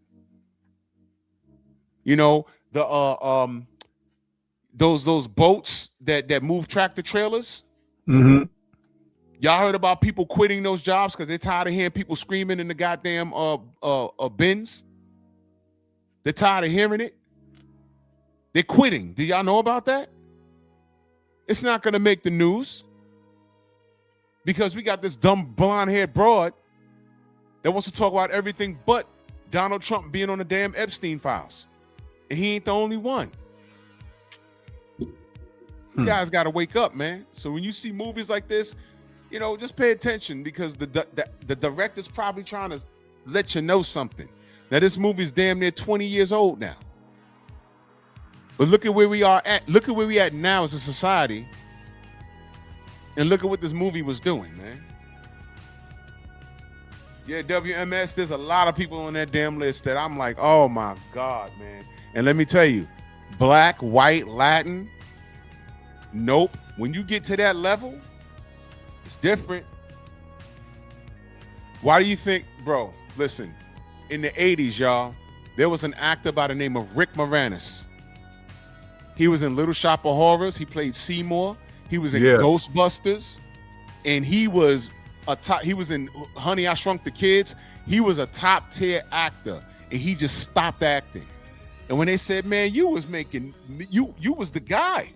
You know, the those boats that move tractor trailers. Mm-hmm. Y'all heard about people quitting those jobs because they're tired of hearing people screaming in the goddamn bins? They're tired of hearing it. They're quitting. Do y'all know about that? It's not going to make the news because we got this dumb blonde-haired broad that wants to talk about everything but Donald Trump being on the damn Epstein files. And he ain't the only one. You guys got to wake up, man. So when you see movies like this, you know, just pay attention because the director's probably trying to let you know something. Now, this movie's damn near 20 years old now. But look at where we are at. Look at where we at now as a society. And look at what this movie was doing, man. Yeah, WMS, there's a lot of people on that damn list that I'm like, oh my God, man. And let me tell you, black, white, Latin, nope. When you get to that level, it's different. Why do you think, bro, listen, in the 80s, y'all, there was an actor by the name of Rick Moranis. He was in Little Shop of Horrors. He played Seymour. He was in Ghostbusters. And he was in Honey, I Shrunk the Kids. He was a top tier actor. And he just stopped acting. And when they said, man, you was the guy.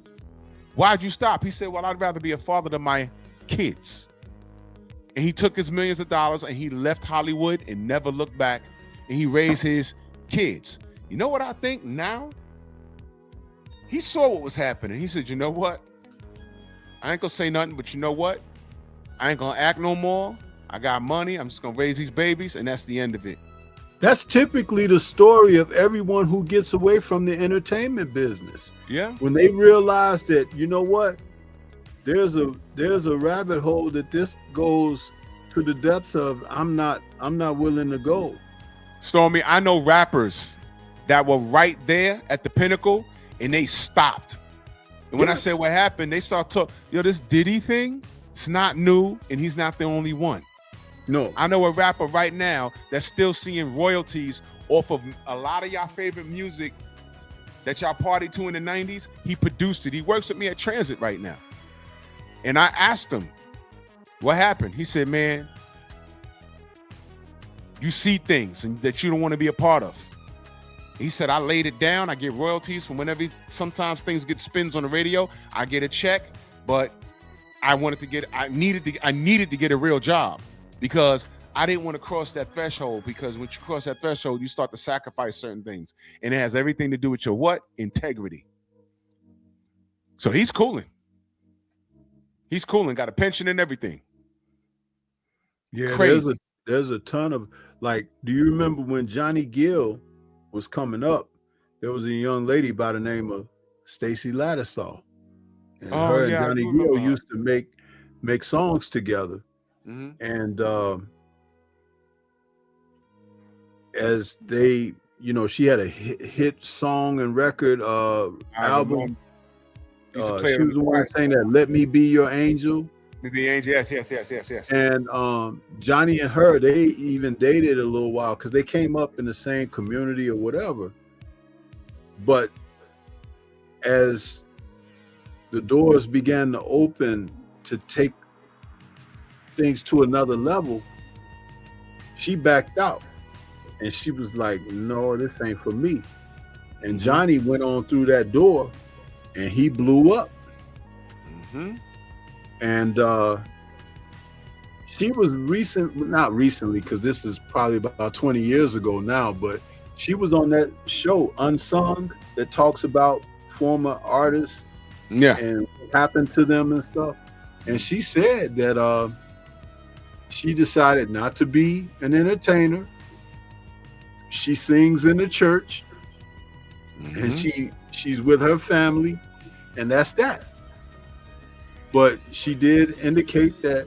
Why'd you stop? He said, well, I'd rather be a father to my kids. And he took his millions of dollars and he left Hollywood and never looked back. And he raised his kids. You know what I think now? He saw what was happening. He said, you know what? I ain't gonna say nothing, but you know what? I ain't gonna act no more. I got money. I'm just gonna raise these babies, and that's the end of it. That's typically the story of everyone who gets away from the entertainment business. Yeah. When they realize that, you know what? There's a rabbit hole that this goes to the depths of. I'm not willing to go. Stormy, I know rappers that were right there at the pinnacle and they stopped. And when I said what happened, they started talking, this Diddy thing, it's not new and he's not the only one. No. I know a rapper right now that's still seeing royalties off of a lot of y'all favorite music that y'all partied to in the 90s. He produced it. He works with me at Transit right now. And I asked him, what happened? He said, man, you see things and that you don't want to be a part of. He said, I laid it down. I get royalties from whenever, sometimes things get spins on the radio. I get a check, but I needed to get a real job because I didn't want to cross that threshold, because when you cross that threshold, you start to sacrifice certain things. And it has everything to do with your what? Integrity. So he's cooling. He's cooling, got a pension and everything. Yeah, crazy. There's a ton of, like, do you remember when Johnny Gill was coming up? There was a young lady by the name of Stacey Lattisaw. And her and Johnny Gill used to make songs together. Mm-hmm. And as they, she had a hit song and record album. She was the one saying that, "Let me be your angel." The angel, yes. And Johnny and her, they even dated a little while because they came up in the same community or whatever. But as the doors began to open to take things to another level, she backed out. And she was like, no, this ain't for me. And Johnny went on through that door and he blew up. Mm-hmm. And she was not recently, because this is probably about 20 years ago now, but She was on that show Unsung that talks about former artists Yeah. and what happened to them and stuff. And she said that she decided not to be an entertainer. She sings in the church, and she's with her family, and that's that. But she did indicate that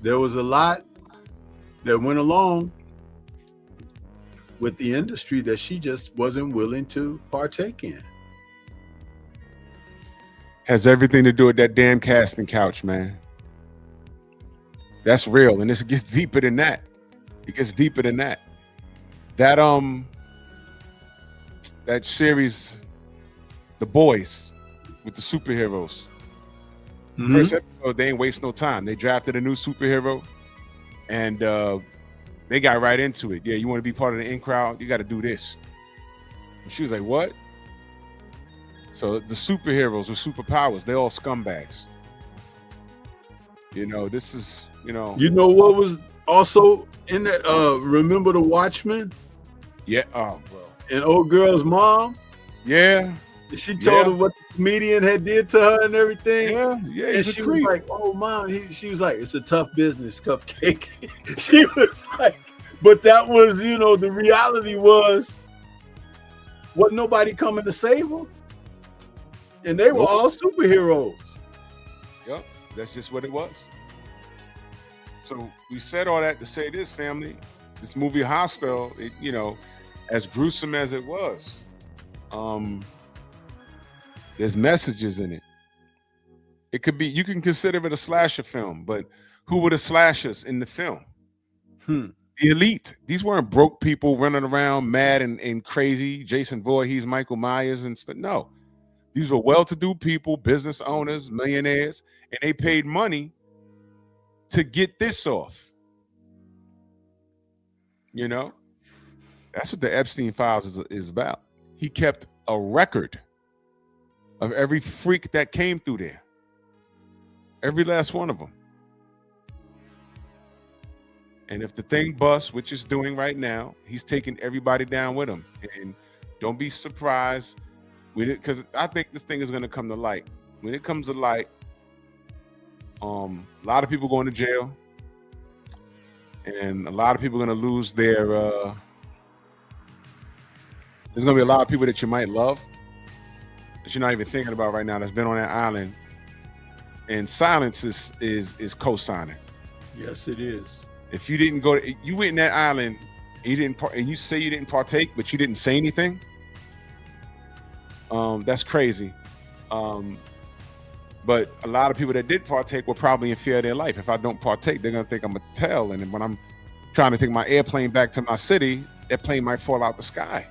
there was a lot that went along with the industry that she just wasn't willing to partake in. Has everything to do with that damn casting couch, man. That's real, and this gets deeper than that. It gets deeper than that. That series, The Boys, with the superheroes. First episode, they ain't waste no time. They drafted a new superhero, and they got right into it. Yeah, you want to be part of the in crowd? You got to do this. And she was like, "What?" So the superheroes with superpowers, they're all scumbags. You know, this is, you know. You know what was also in that? Remember the Watchmen? Yeah. Oh, bro. And old girl's mom. Yeah. She told her what the comedian had did to her and everything. Yeah. Yeah. And she was like, "Oh, mom." She was like, "It's a tough business, Cupcake." She was like, but that was, you know, the reality was, wasn't nobody coming to save them. And they were all superheroes. Yep, that's just what it was. So we said all that to say this, family. This movie Hostel, it, you know, as gruesome as it was, there's messages in it. It could be, you can consider it a slasher film, but who were the slashers in the film? The elite. These weren't broke people running around mad and crazy. Jason Voorhees, Michael Myers and stuff. No. These were well-to-do people, business owners, millionaires, and they paid money to get this off. You know, that's what the Epstein Files is about. He kept a record of every freak that came through there, every last one of them. And if the thing busts, which it's doing right now, he's taking everybody down with him. And don't be surprised. Because I think this thing is going to come to light. When it comes to light, a lot of people going to jail, and a lot of people are going to lose their. There's going to be a lot of people that you might love that you're not even thinking about right now that's been on that island, and silence is co-signing. Yes, it is. If you didn't go, you went in that island, and you say you didn't partake, but you didn't say anything. That's crazy. But a lot of people that did partake were probably in fear of their life. If I don't partake, they're gonna think I'm a tell. And when I'm trying to take my airplane back to my city, that plane might fall out the sky.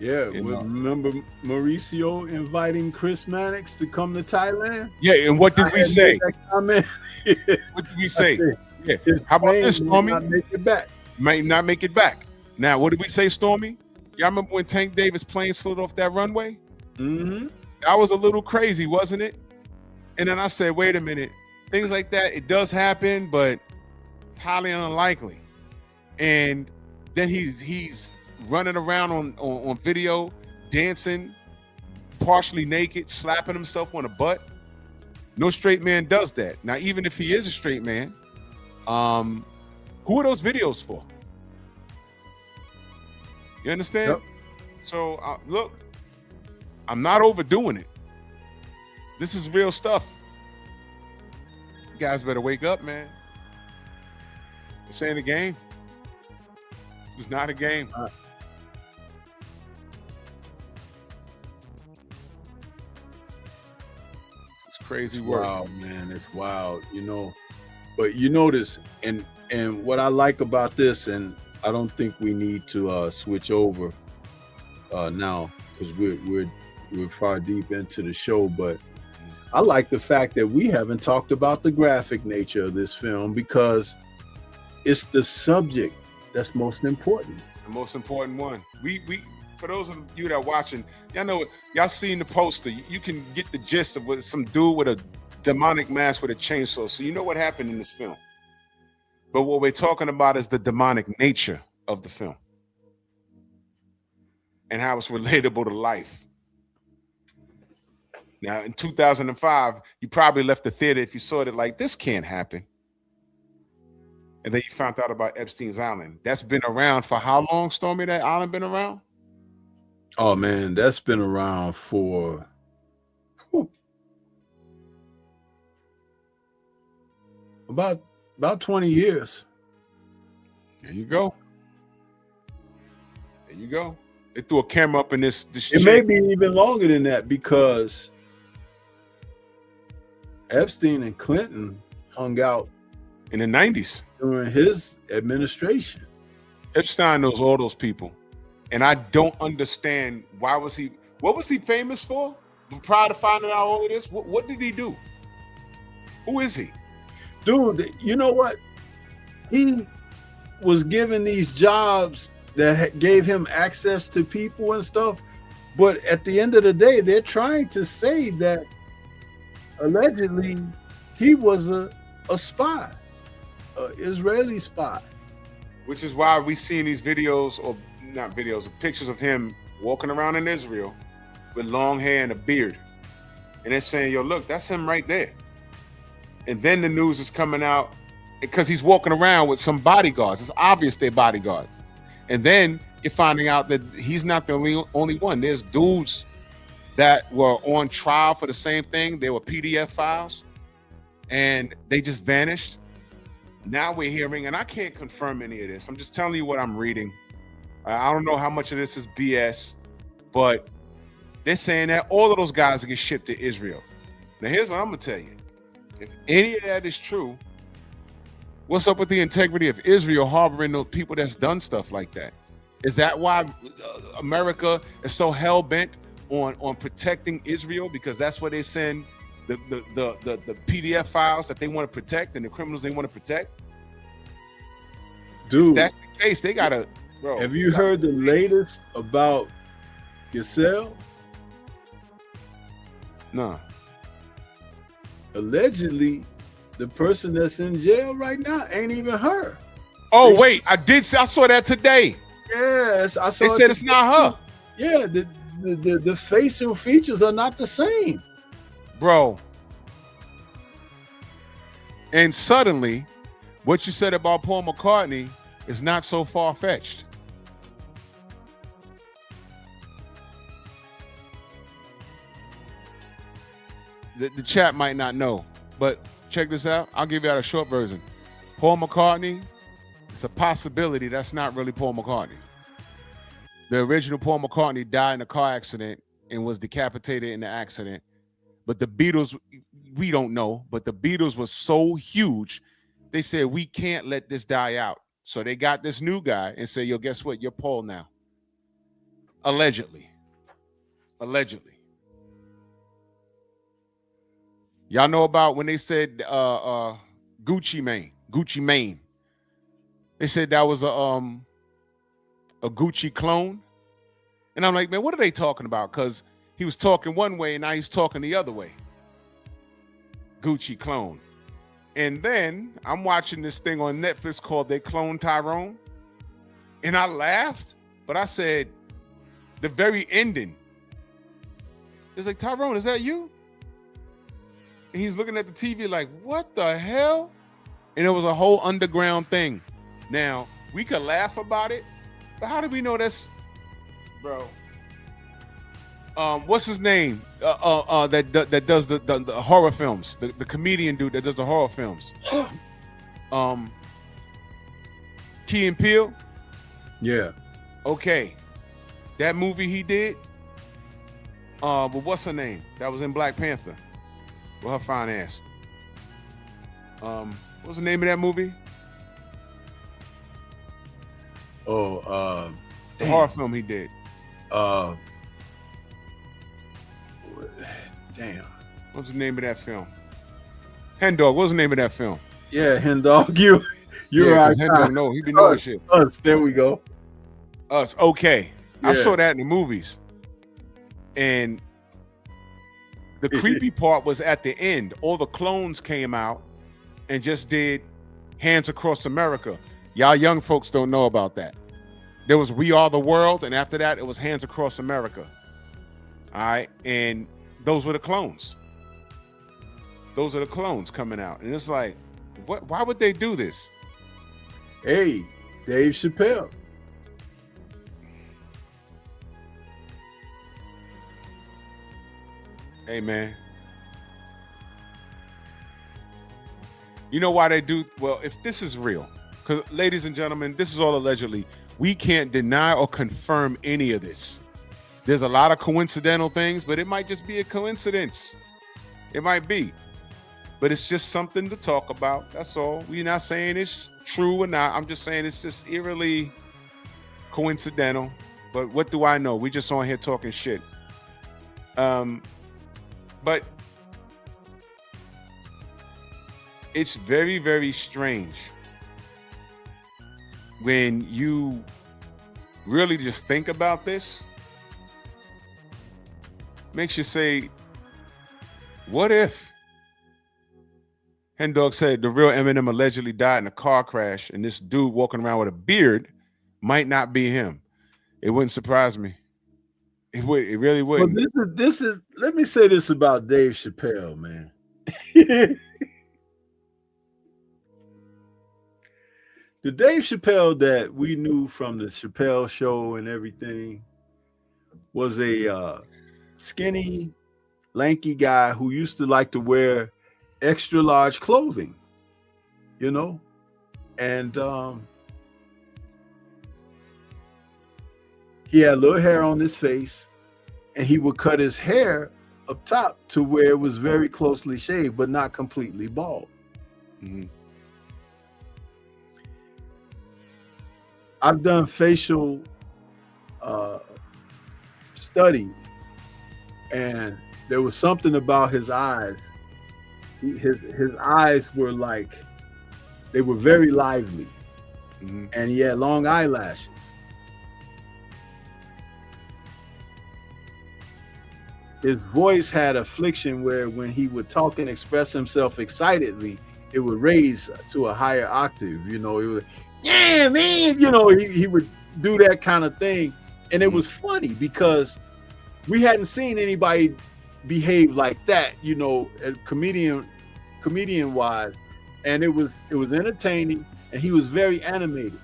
Yeah, remember Mauricio inviting Chris Mannix to come to Thailand? Yeah, and what did we say? What did we say? Yeah. How about this, Stormy? Might not make it back. Might not make it back. Now, what did we say, Stormy? Y'all remember when Tank Davis' plane slid off that runway? That was a little crazy, wasn't it? And then I said, wait a minute. Things like that, it does happen, but it's highly unlikely. And then he's running around on video, dancing, partially naked, slapping himself on the butt. No straight man does that. Now, even if he is a straight man, who are those videos for? You understand? Yep. So look, I'm not overdoing it. This is real stuff. You guys better wake up, man. This ain't a game. It's not a game. It's crazy work. Wow, man, it's wild. You know, but you notice, and what I like about this, and I don't think we need to switch over now because we're far deep into the show. But I like the fact that we haven't talked about the graphic nature of this film because it's the subject that's most important. It's the most important one. We for those of you that are watching, y'all know, y'all seen the poster. You can get the gist of what some dude with a demonic mask with a chainsaw. So you know what happened in this film. But what we're talking about is the demonic nature of the film. and how it's relatable to life. Now, in 2005, you probably left the theater if you saw it like, this can't happen. And then you found out about Epstein's Island. That's been around for how long, Stormy, that island been around? Oh, man, that's been around for about 20 years. There you go. There you go. They threw a camera up in this It may be even longer than that because Epstein and Clinton hung out in the 90s during his administration. Epstein knows all those people. And I don't understand what was he famous for? Prior to finding out all of this, what did he do? Who is he? Dude, you know what? He was given these jobs that gave him access to people and stuff. But at the end of the day, they're trying to say that allegedly he was a spy, an Israeli spy. Which is why we seen these videos, or not videos, pictures of him walking around in Israel with long hair and a beard. And they're saying, yo, look, that's him right there. And then the news is coming out because he's walking around with some bodyguards. It's obvious they're bodyguards. And then you're finding out that he's not the only one. There's dudes that were on trial for the same thing. They were PDF files and they just vanished. Now we're hearing, and I can't confirm any of this. I'm just telling you what I'm reading. I don't know how much of this is BS, but they're saying that all of those guys get shipped to Israel. Now, here's what I'm going to tell you. If any of that is true, what's up with the integrity of Israel harboring those people that's done stuff like that? Is that why America is so hell-bent on protecting Israel? Because that's where they send the PDF files that they want to protect and the criminals they want to protect? Dude, if that's the case, they got to... Bro, have you heard the latest about Hostel? No. Allegedly, the person that's in jail right now ain't even her. Oh, wait, I saw that today. Yes, I saw. They said it's not her. Yeah, the facial features are not the same. Bro. And suddenly, what you said about Paul McCartney is not so far-fetched. The chat might not know, but check this out. I'll give you out a short version. Paul McCartney, it's a possibility that's not really Paul McCartney. The original Paul McCartney died in a car accident and was decapitated in the accident. But the Beatles, we don't know, but the Beatles was so huge, they said, we can't let this die out. So they got this new guy and said, yo, guess what? You're Paul now. Allegedly. Allegedly. Y'all know about when they said Gucci Mane. They said that was a Gucci clone. And I'm like, man, what are they talking about? Because he was talking one way and now he's talking the other way. Gucci clone. And then I'm watching this thing on Netflix called They Clone Tyrone. And I laughed, but I said, the very ending. It's like, Tyrone, is that you? And he's looking at the TV like, what the hell? And it was a whole underground thing. Now, we could laugh about it, but how do we know that's, bro? What's his name? That does the horror films. The comedian dude that does the horror films. Key and Peele? Yeah. Okay. That movie he did, but what's her name? That was in Black Panther. With her fine ass. What's the name of that movie? Oh, the horror film he did. Damn. What's the name of that film? Hen Dog. What's the name of that film? Yeah, Hen Dog. You're right. Hen Dog, no, he be knowing shit. Us. There we go. Us. Okay. Yeah. I saw that in the movies. And the creepy part was at the end. All the clones came out and just did Hands Across America. Y'all young folks don't know about that. There was We Are the World, and after that, it was Hands Across America. All right, and those were the clones. Those are the clones coming out, and it's like, what? Why would they do this? Hey, Dave Chappelle. Hey, man. You know why they do? Well, if this is real, because ladies and gentlemen, this is all allegedly. We can't deny or confirm any of this. There's a lot of coincidental things, but it might just be a coincidence. It might be. But it's just something to talk about. That's all. We're not saying it's true or not. I'm just saying it's just eerily coincidental. But what do I know? We just on here talking shit. But it's very, very strange when you really just think about this. Makes you say, what if? Hen Dog said the real Eminem allegedly died in a car crash, and this dude walking around with a beard might not be him. It wouldn't surprise me. It would. It really wouldn't. But this is. Let me say this about Dave Chappelle, man. The Dave Chappelle that we knew from the Chappelle Show and everything was a skinny, lanky guy who used to like to wear extra large clothing, you know, and he had a little hair on his face, and he would cut his hair up top to where it was very closely shaved, but not completely bald. Mm-hmm. I've done facial study, and there was something about his eyes. His eyes were like, they were very lively, and he had long eyelashes. His voice had affliction where when he would talk and express himself excitedly, it would raise to a higher octave. You know, it would, yeah, man. You know, he would do that kind of thing, and it was funny because we hadn't seen anybody behave like that, you know, comedian wise, and it was entertaining, and he was very animated.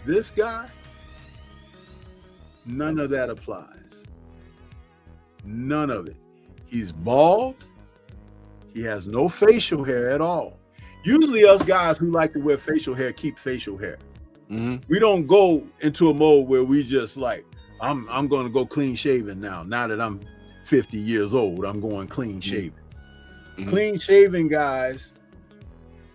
This guy, none of that applies. None of it. He's bald. He has no facial hair at all. Usually us guys who like to wear facial hair keep facial hair. We don't go into a mode where we just like, I'm going to go clean shaven now. Now that I'm 50 years old, I'm going clean shaven. Clean shaven guys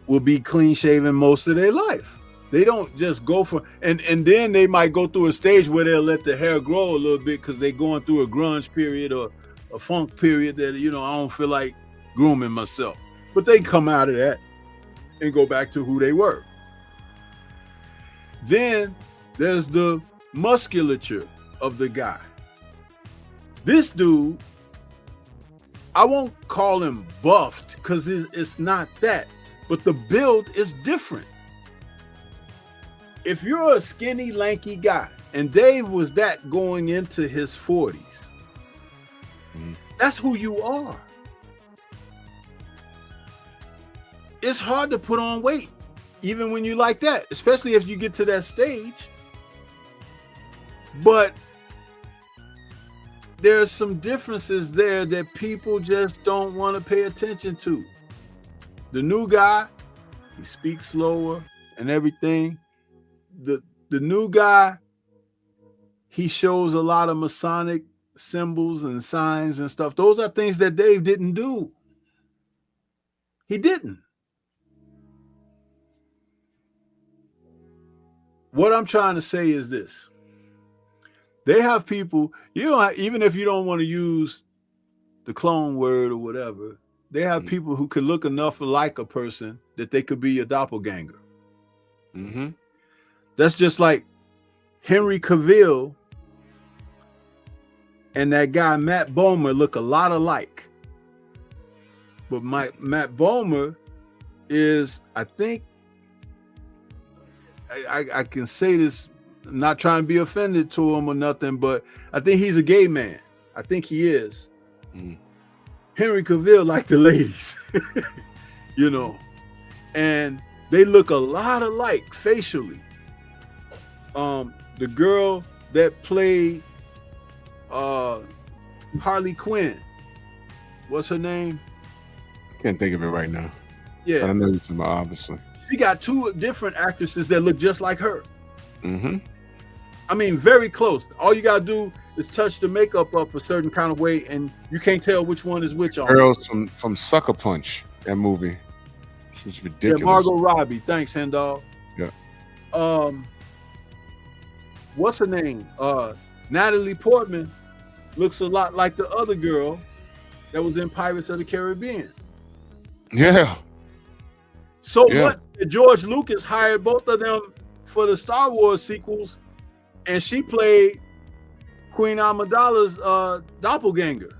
will be clean shaven most of their life. They don't just go for, and then they might go through a stage where they'll let the hair grow a little bit because they're going through a grunge period or a funk period that, you know, I don't feel like grooming myself. But they come out of that and go back to who they were. Then there's the musculature of the guy. This dude, I won't call him buffed because it's not that, but the build is different. If you're a skinny, lanky guy, and Dave was that going into his 40s, that's who you are. It's hard to put on weight, even when you like that, especially if you get to that stage. But there's some differences there that people just don't want to pay attention to. The new guy, he speaks slower and everything. The new guy, he shows a lot of Masonic symbols and signs and stuff. Those are things that Dave didn't do. He didn't. What I'm trying to say is this. They have people, you know, even if you don't want to use the clone word or whatever, they have people who could look enough like a person that they could be a doppelganger. That's just like Henry Cavill and that guy Matt Bomer look a lot alike. But Matt Bomer is, I think, I can say this, not trying to be offended to him or nothing, but I think he's a gay man. I think he is. Henry Cavill like the ladies, you know, and they look a lot alike facially. The girl that played Harley Quinn, what's her name? Can't think of it right now. Yeah, but I know you're talking about, obviously. She got two different actresses that look just like her. Mm-hmm. I mean, very close. All you gotta do is touch the makeup up a certain kind of way, and you can't tell which one is which on. Girls from Sucker Punch, that movie. It was ridiculous. Yeah, Margot Robbie. Thanks, Hendall. Yeah. What's her name? Natalie Portman looks a lot like the other girl that was in Pirates of the Caribbean. Yeah. So what? George Lucas hired both of them for the Star Wars sequels, and she played Queen Amidala's doppelganger.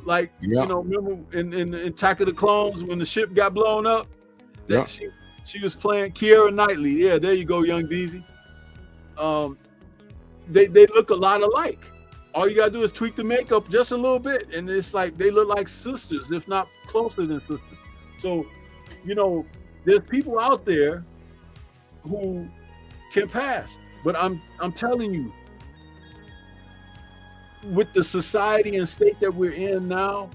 Like, you know, remember in Attack of the Clones when the ship got blown up? That she was playing Keira Knightley. Yeah, there you go, young Deezy. They look a lot alike. All you gotta do is tweak the makeup just a little bit, and it's like they look like sisters, if not closer than sisters. So, you know, there's people out there who can pass. But I'm telling you, with the society and state that we're in now,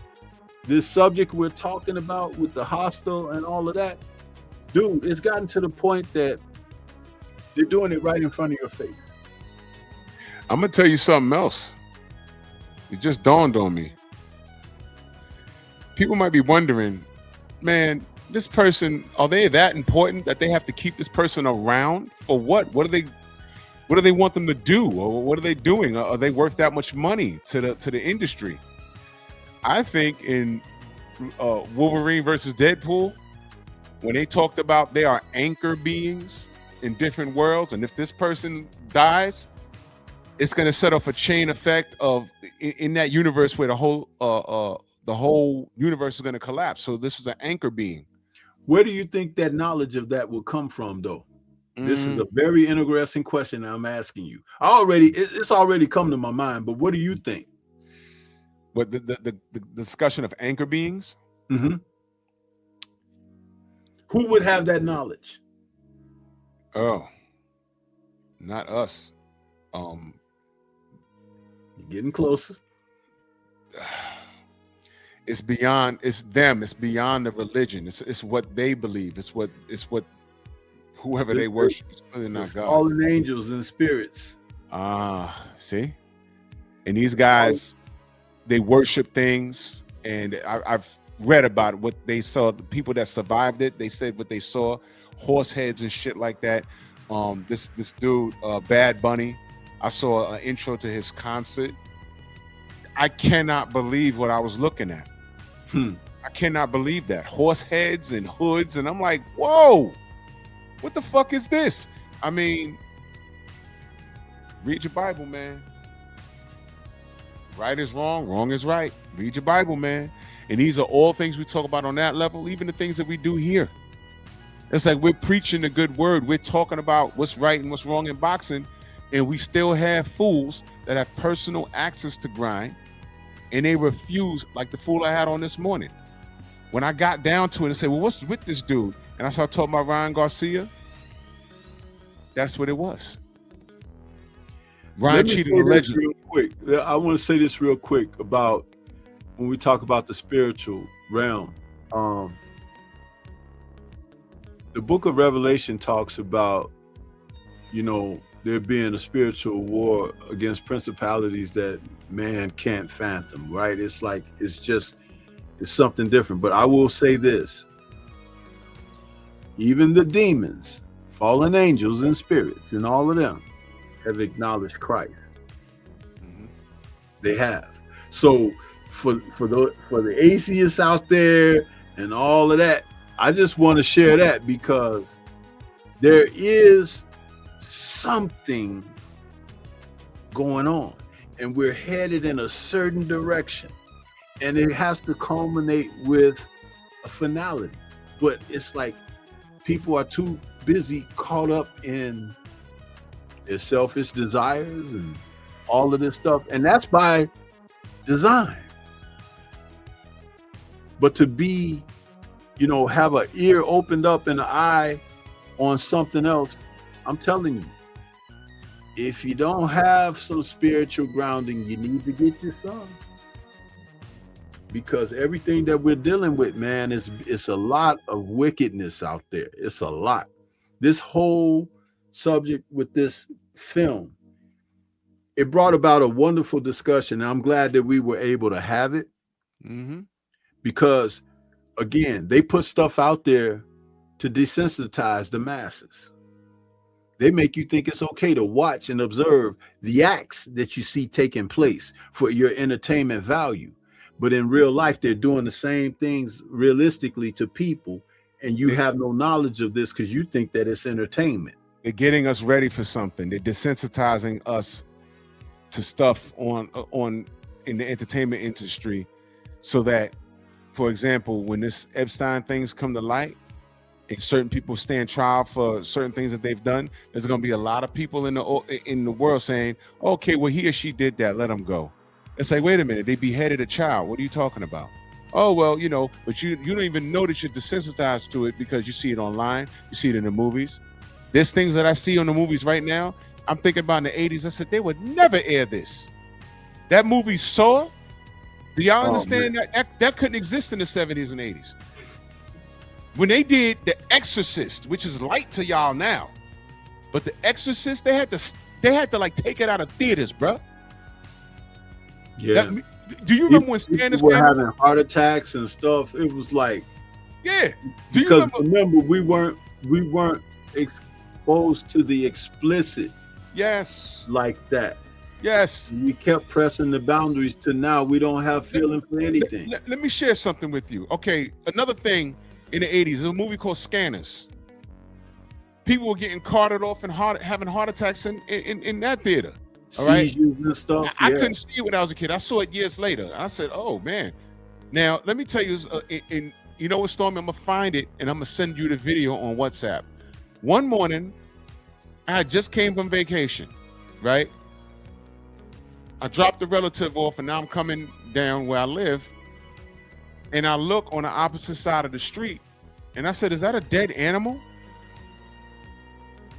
this subject we're talking about with the hostel and all of that, dude, it's gotten to the point that they're doing it right in front of your face. I'm gonna tell you something else. It just dawned on me. People might be wondering, man, this person, are they that important that they have to keep this person around for what? What do they want them to do, or what are they doing? Are they worth that much money to the industry? I think in Wolverine versus Deadpool, when they talked about they are anchor beings in different worlds, and if this person dies, it's going to set off a chain effect of in that universe where the whole universe is going to collapse. So this is an anchor being. Where do you think that knowledge of that will come from, though? This is a very interesting question I'm asking you. It's already come to my mind, but what do you think? What the discussion of anchor beings? Mm-hmm. Who would have that knowledge? Oh, not us. You're getting closer. It's beyond. It's them. It's beyond the religion. It's what they believe. It's what whoever they worship is really not God. Fallen angels and spirits. See, and these guys, they worship things, and I've read about what they saw. The people that survived it, they said what they saw, horse heads and shit like that. This dude, Bad Bunny, I saw an intro to his concert. I cannot believe what I was looking at. I cannot believe that. Horse heads and hoods, and I'm like, whoa, what the fuck is this? I mean, read your Bible, man. Right is wrong, wrong is right. Read your Bible, man. And these are all things we talk about on that level, even the things that we do here. It's like we're preaching the good word. We're talking about what's right and what's wrong in boxing, and we still have fools that have personal access to grind, and they refuse, like the fool I had on this morning. When I got down to it and said, well, what's with this dude? And I started talking about Ryan Garcia. That's what it was. Ryan cheated the legend. Real quick. I want to say this real quick about when we talk about the spiritual realm. The book of Revelation talks about, you know, there being a spiritual war against principalities that man can't fathom, right? It's like, it's something different. But I will say this, even the demons, fallen angels and spirits and all of them have acknowledged Christ. They have. So for the atheists out there and all of that, I just want to share that because there is something going on and we're headed in a certain direction, and it has to culminate with a finality. But it's like people are too busy caught up in their selfish desires and all of this stuff. And that's by design. But to be, have an ear opened up and an eye on something else, I'm telling you, if you don't have some spiritual grounding, you need to get you some. Because everything that we're dealing with, man, it's a lot of wickedness out there. It's a lot. This whole subject with this film, it brought about a wonderful discussion. And I'm glad that we were able to have it. Mm-hmm. Because, again, they put stuff out there to desensitize the masses. They make you think it's okay to watch and observe the acts that you see taking place for your entertainment value. But in real life, they're doing the same things realistically to people, and you have no knowledge of this because you think that it's entertainment. They're getting us ready for something. They're desensitizing us to stuff in the entertainment industry, so that, for example, when this Epstein things come to light and certain people stand trial for certain things that they've done, there's going to be a lot of people in the world saying, okay, well, he or she did that, let them go. It's like, wait a minute, they beheaded a child. What are you talking about? Oh, well, but you don't even know that you're desensitized to it because you see it online, you see it in the movies. There's things that I see on the movies right now. I'm thinking about in the 80s. I said, they would never air this. That movie Saw, do y'all understand that couldn't exist in the 70s and 80s? When they did The Exorcist, which is light to y'all now, but The Exorcist, they had to like take it out of theaters, bro. Yeah. Do you remember when Scanners were having heart attacks and stuff? It was like, yeah. Because remember, we weren't exposed to the explicit. Yes. Like that. Yes. We kept pressing the boundaries to now we don't have feeling for anything. Let me share something with you. Okay, another thing in the 80s, there's a movie called Scanners. People were getting carted off and having heart attacks in that theater. All right. And stuff. I couldn't see it when I was a kid. I saw it years later. I said, oh, man. Now, let me tell you, you know what, Stormy? I'm going to find it, and I'm going to send you the video on WhatsApp. One morning, I just came from vacation, right? I dropped a relative off, and now I'm coming down where I live, and I look on the opposite side of the street, and I said, is that a dead animal?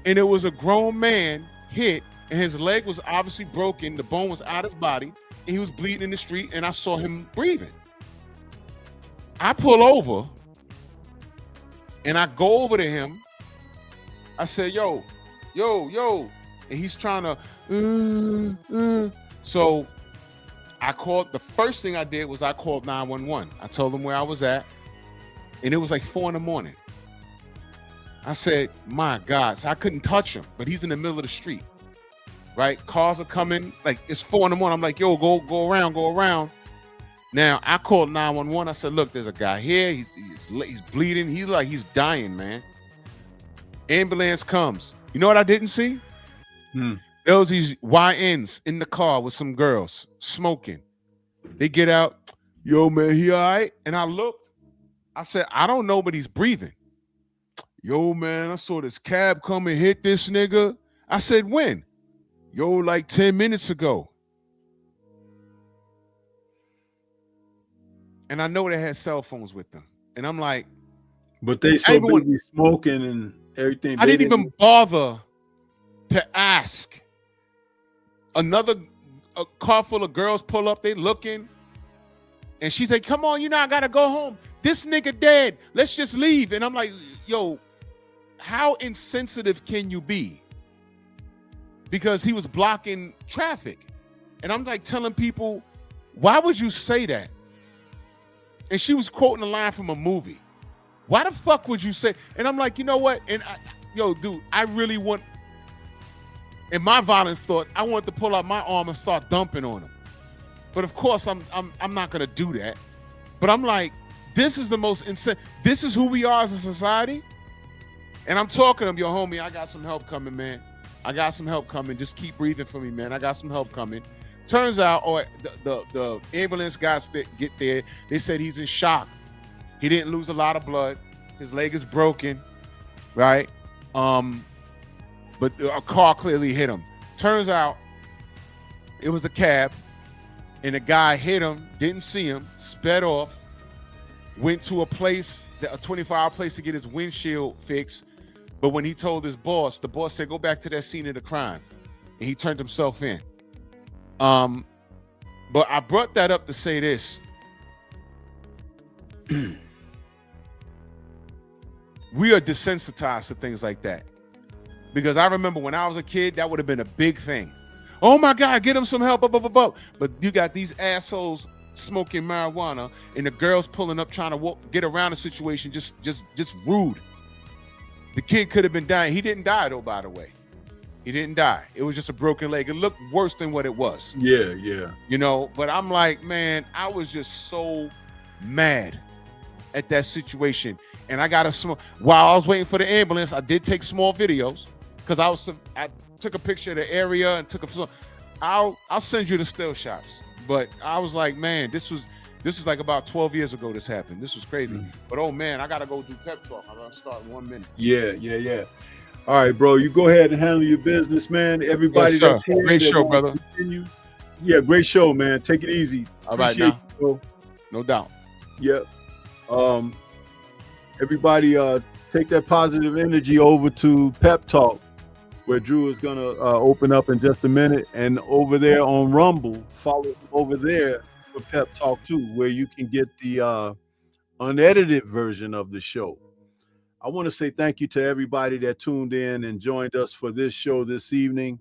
And it was a grown man hit, and his leg was obviously broken. The bone was out of his body, and he was bleeding in the street, and I saw him breathing. I pull over, and I go over to him. I said, yo, and he's trying to, So the first thing I did was I called 911. I told them where I was at, and it was like 4 a.m. I said, my God, so I couldn't touch him, but he's in the middle of the street, right? Cars are coming, like it's 4 a.m. I'm like, yo, go around. Now I called 911. I said, look, there's a guy here. He's bleeding. He's dying, man. Ambulance comes. You know what I didn't see? There was these YNs in the car with some girls smoking. They get out. Yo, man, he all right? And I looked. I said, I don't know, but he's breathing. Yo, man, I saw this cab come and hit this nigga. I said, when? Yo, like 10 minutes ago. And I know they had cell phones with them. And I'm like, but they so busy smoking and everything. I didn't even bother to ask. A car full of girls pull up, they looking. And she said, come on, I gotta go home. This nigga dead. Let's just leave. And I'm like, yo, how insensitive can you be? Because he was blocking traffic. And I'm like telling people, why would you say that? And she was quoting a line from a movie. Why the fuck would you say? And I'm like, you know what? And dude, I really want, in my violence thought, I wanted to pull out my arm and start dumping on him. But of course, I'm not gonna do that. But I'm like, this is the most insane. This is who we are as a society. And I'm talking to him, yo, homie, I got some help coming, man. I got some help coming. Just keep breathing for me, man. I got some help coming. Turns out, the ambulance guys get there. They said he's in shock. He didn't lose a lot of blood. His leg is broken. right? But a car clearly hit him. Turns out it was a cab, and the guy hit him, didn't see him, sped off, went to a place, a 24-hour place to get his windshield fixed. But when he told his boss, the boss said, go back to that scene of the crime. And he turned himself in. But I brought that up to say this. We are desensitized to things like that. Because I remember when I was a kid, that would have been a big thing. Oh my God, get him some help. But you got these assholes smoking marijuana and the girls pulling up trying to get around the situation, just rude. The kid could have been dying. He didn't die though, by the way. He didn't die. It was just a broken leg. It looked worse than what it was. Yeah. You know, but I'm like, man, I was just so mad at that situation. And I got while I was waiting for the ambulance, I did take small videos because I took a picture of the area and I'll send you the still shots. But I was like, man, this was like about 12 years ago this happened. This was crazy. Mm-hmm. But oh man, I gotta go do pep talk. I'm gonna start in 1 minute. Yeah. All right, bro. You go ahead and handle your business, man. Everybody, yes, sir. Great show, brother. Continue. Yeah, great show, man. Take it easy. All right, now. You, no doubt. Yeah. Everybody, take that positive energy over to Pep Talk, where Drew is gonna open up in just a minute, and over there on Rumble, follow over there for Pep Talk too, where you can get the unedited version of the show. I want to say thank you to everybody that tuned in and joined us for this show this evening.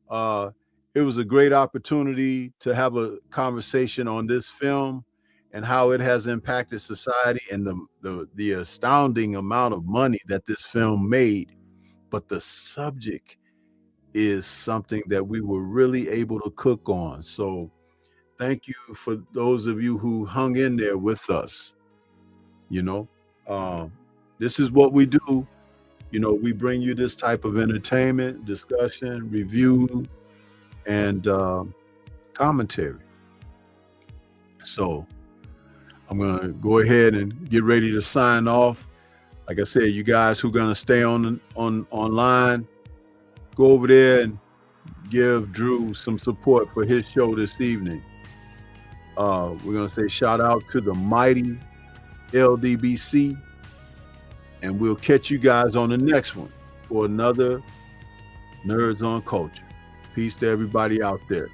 It was a great opportunity to have a conversation on this film and how it has impacted society and the astounding amount of money that this film made. But the subject is something that we were really able to cook on. So thank you for those of you who hung in there with us. You know, this is what we do. You know, we bring you this type of entertainment, discussion, review, and commentary. So I'm going to go ahead and get ready to sign off. Like I said, you guys who are going to stay online, go over there and give Drew some support for his show this evening. We're going to say shout out to the mighty LDBC, and we'll catch you guys on the next one for another Nerds on Culture. Peace to everybody out there.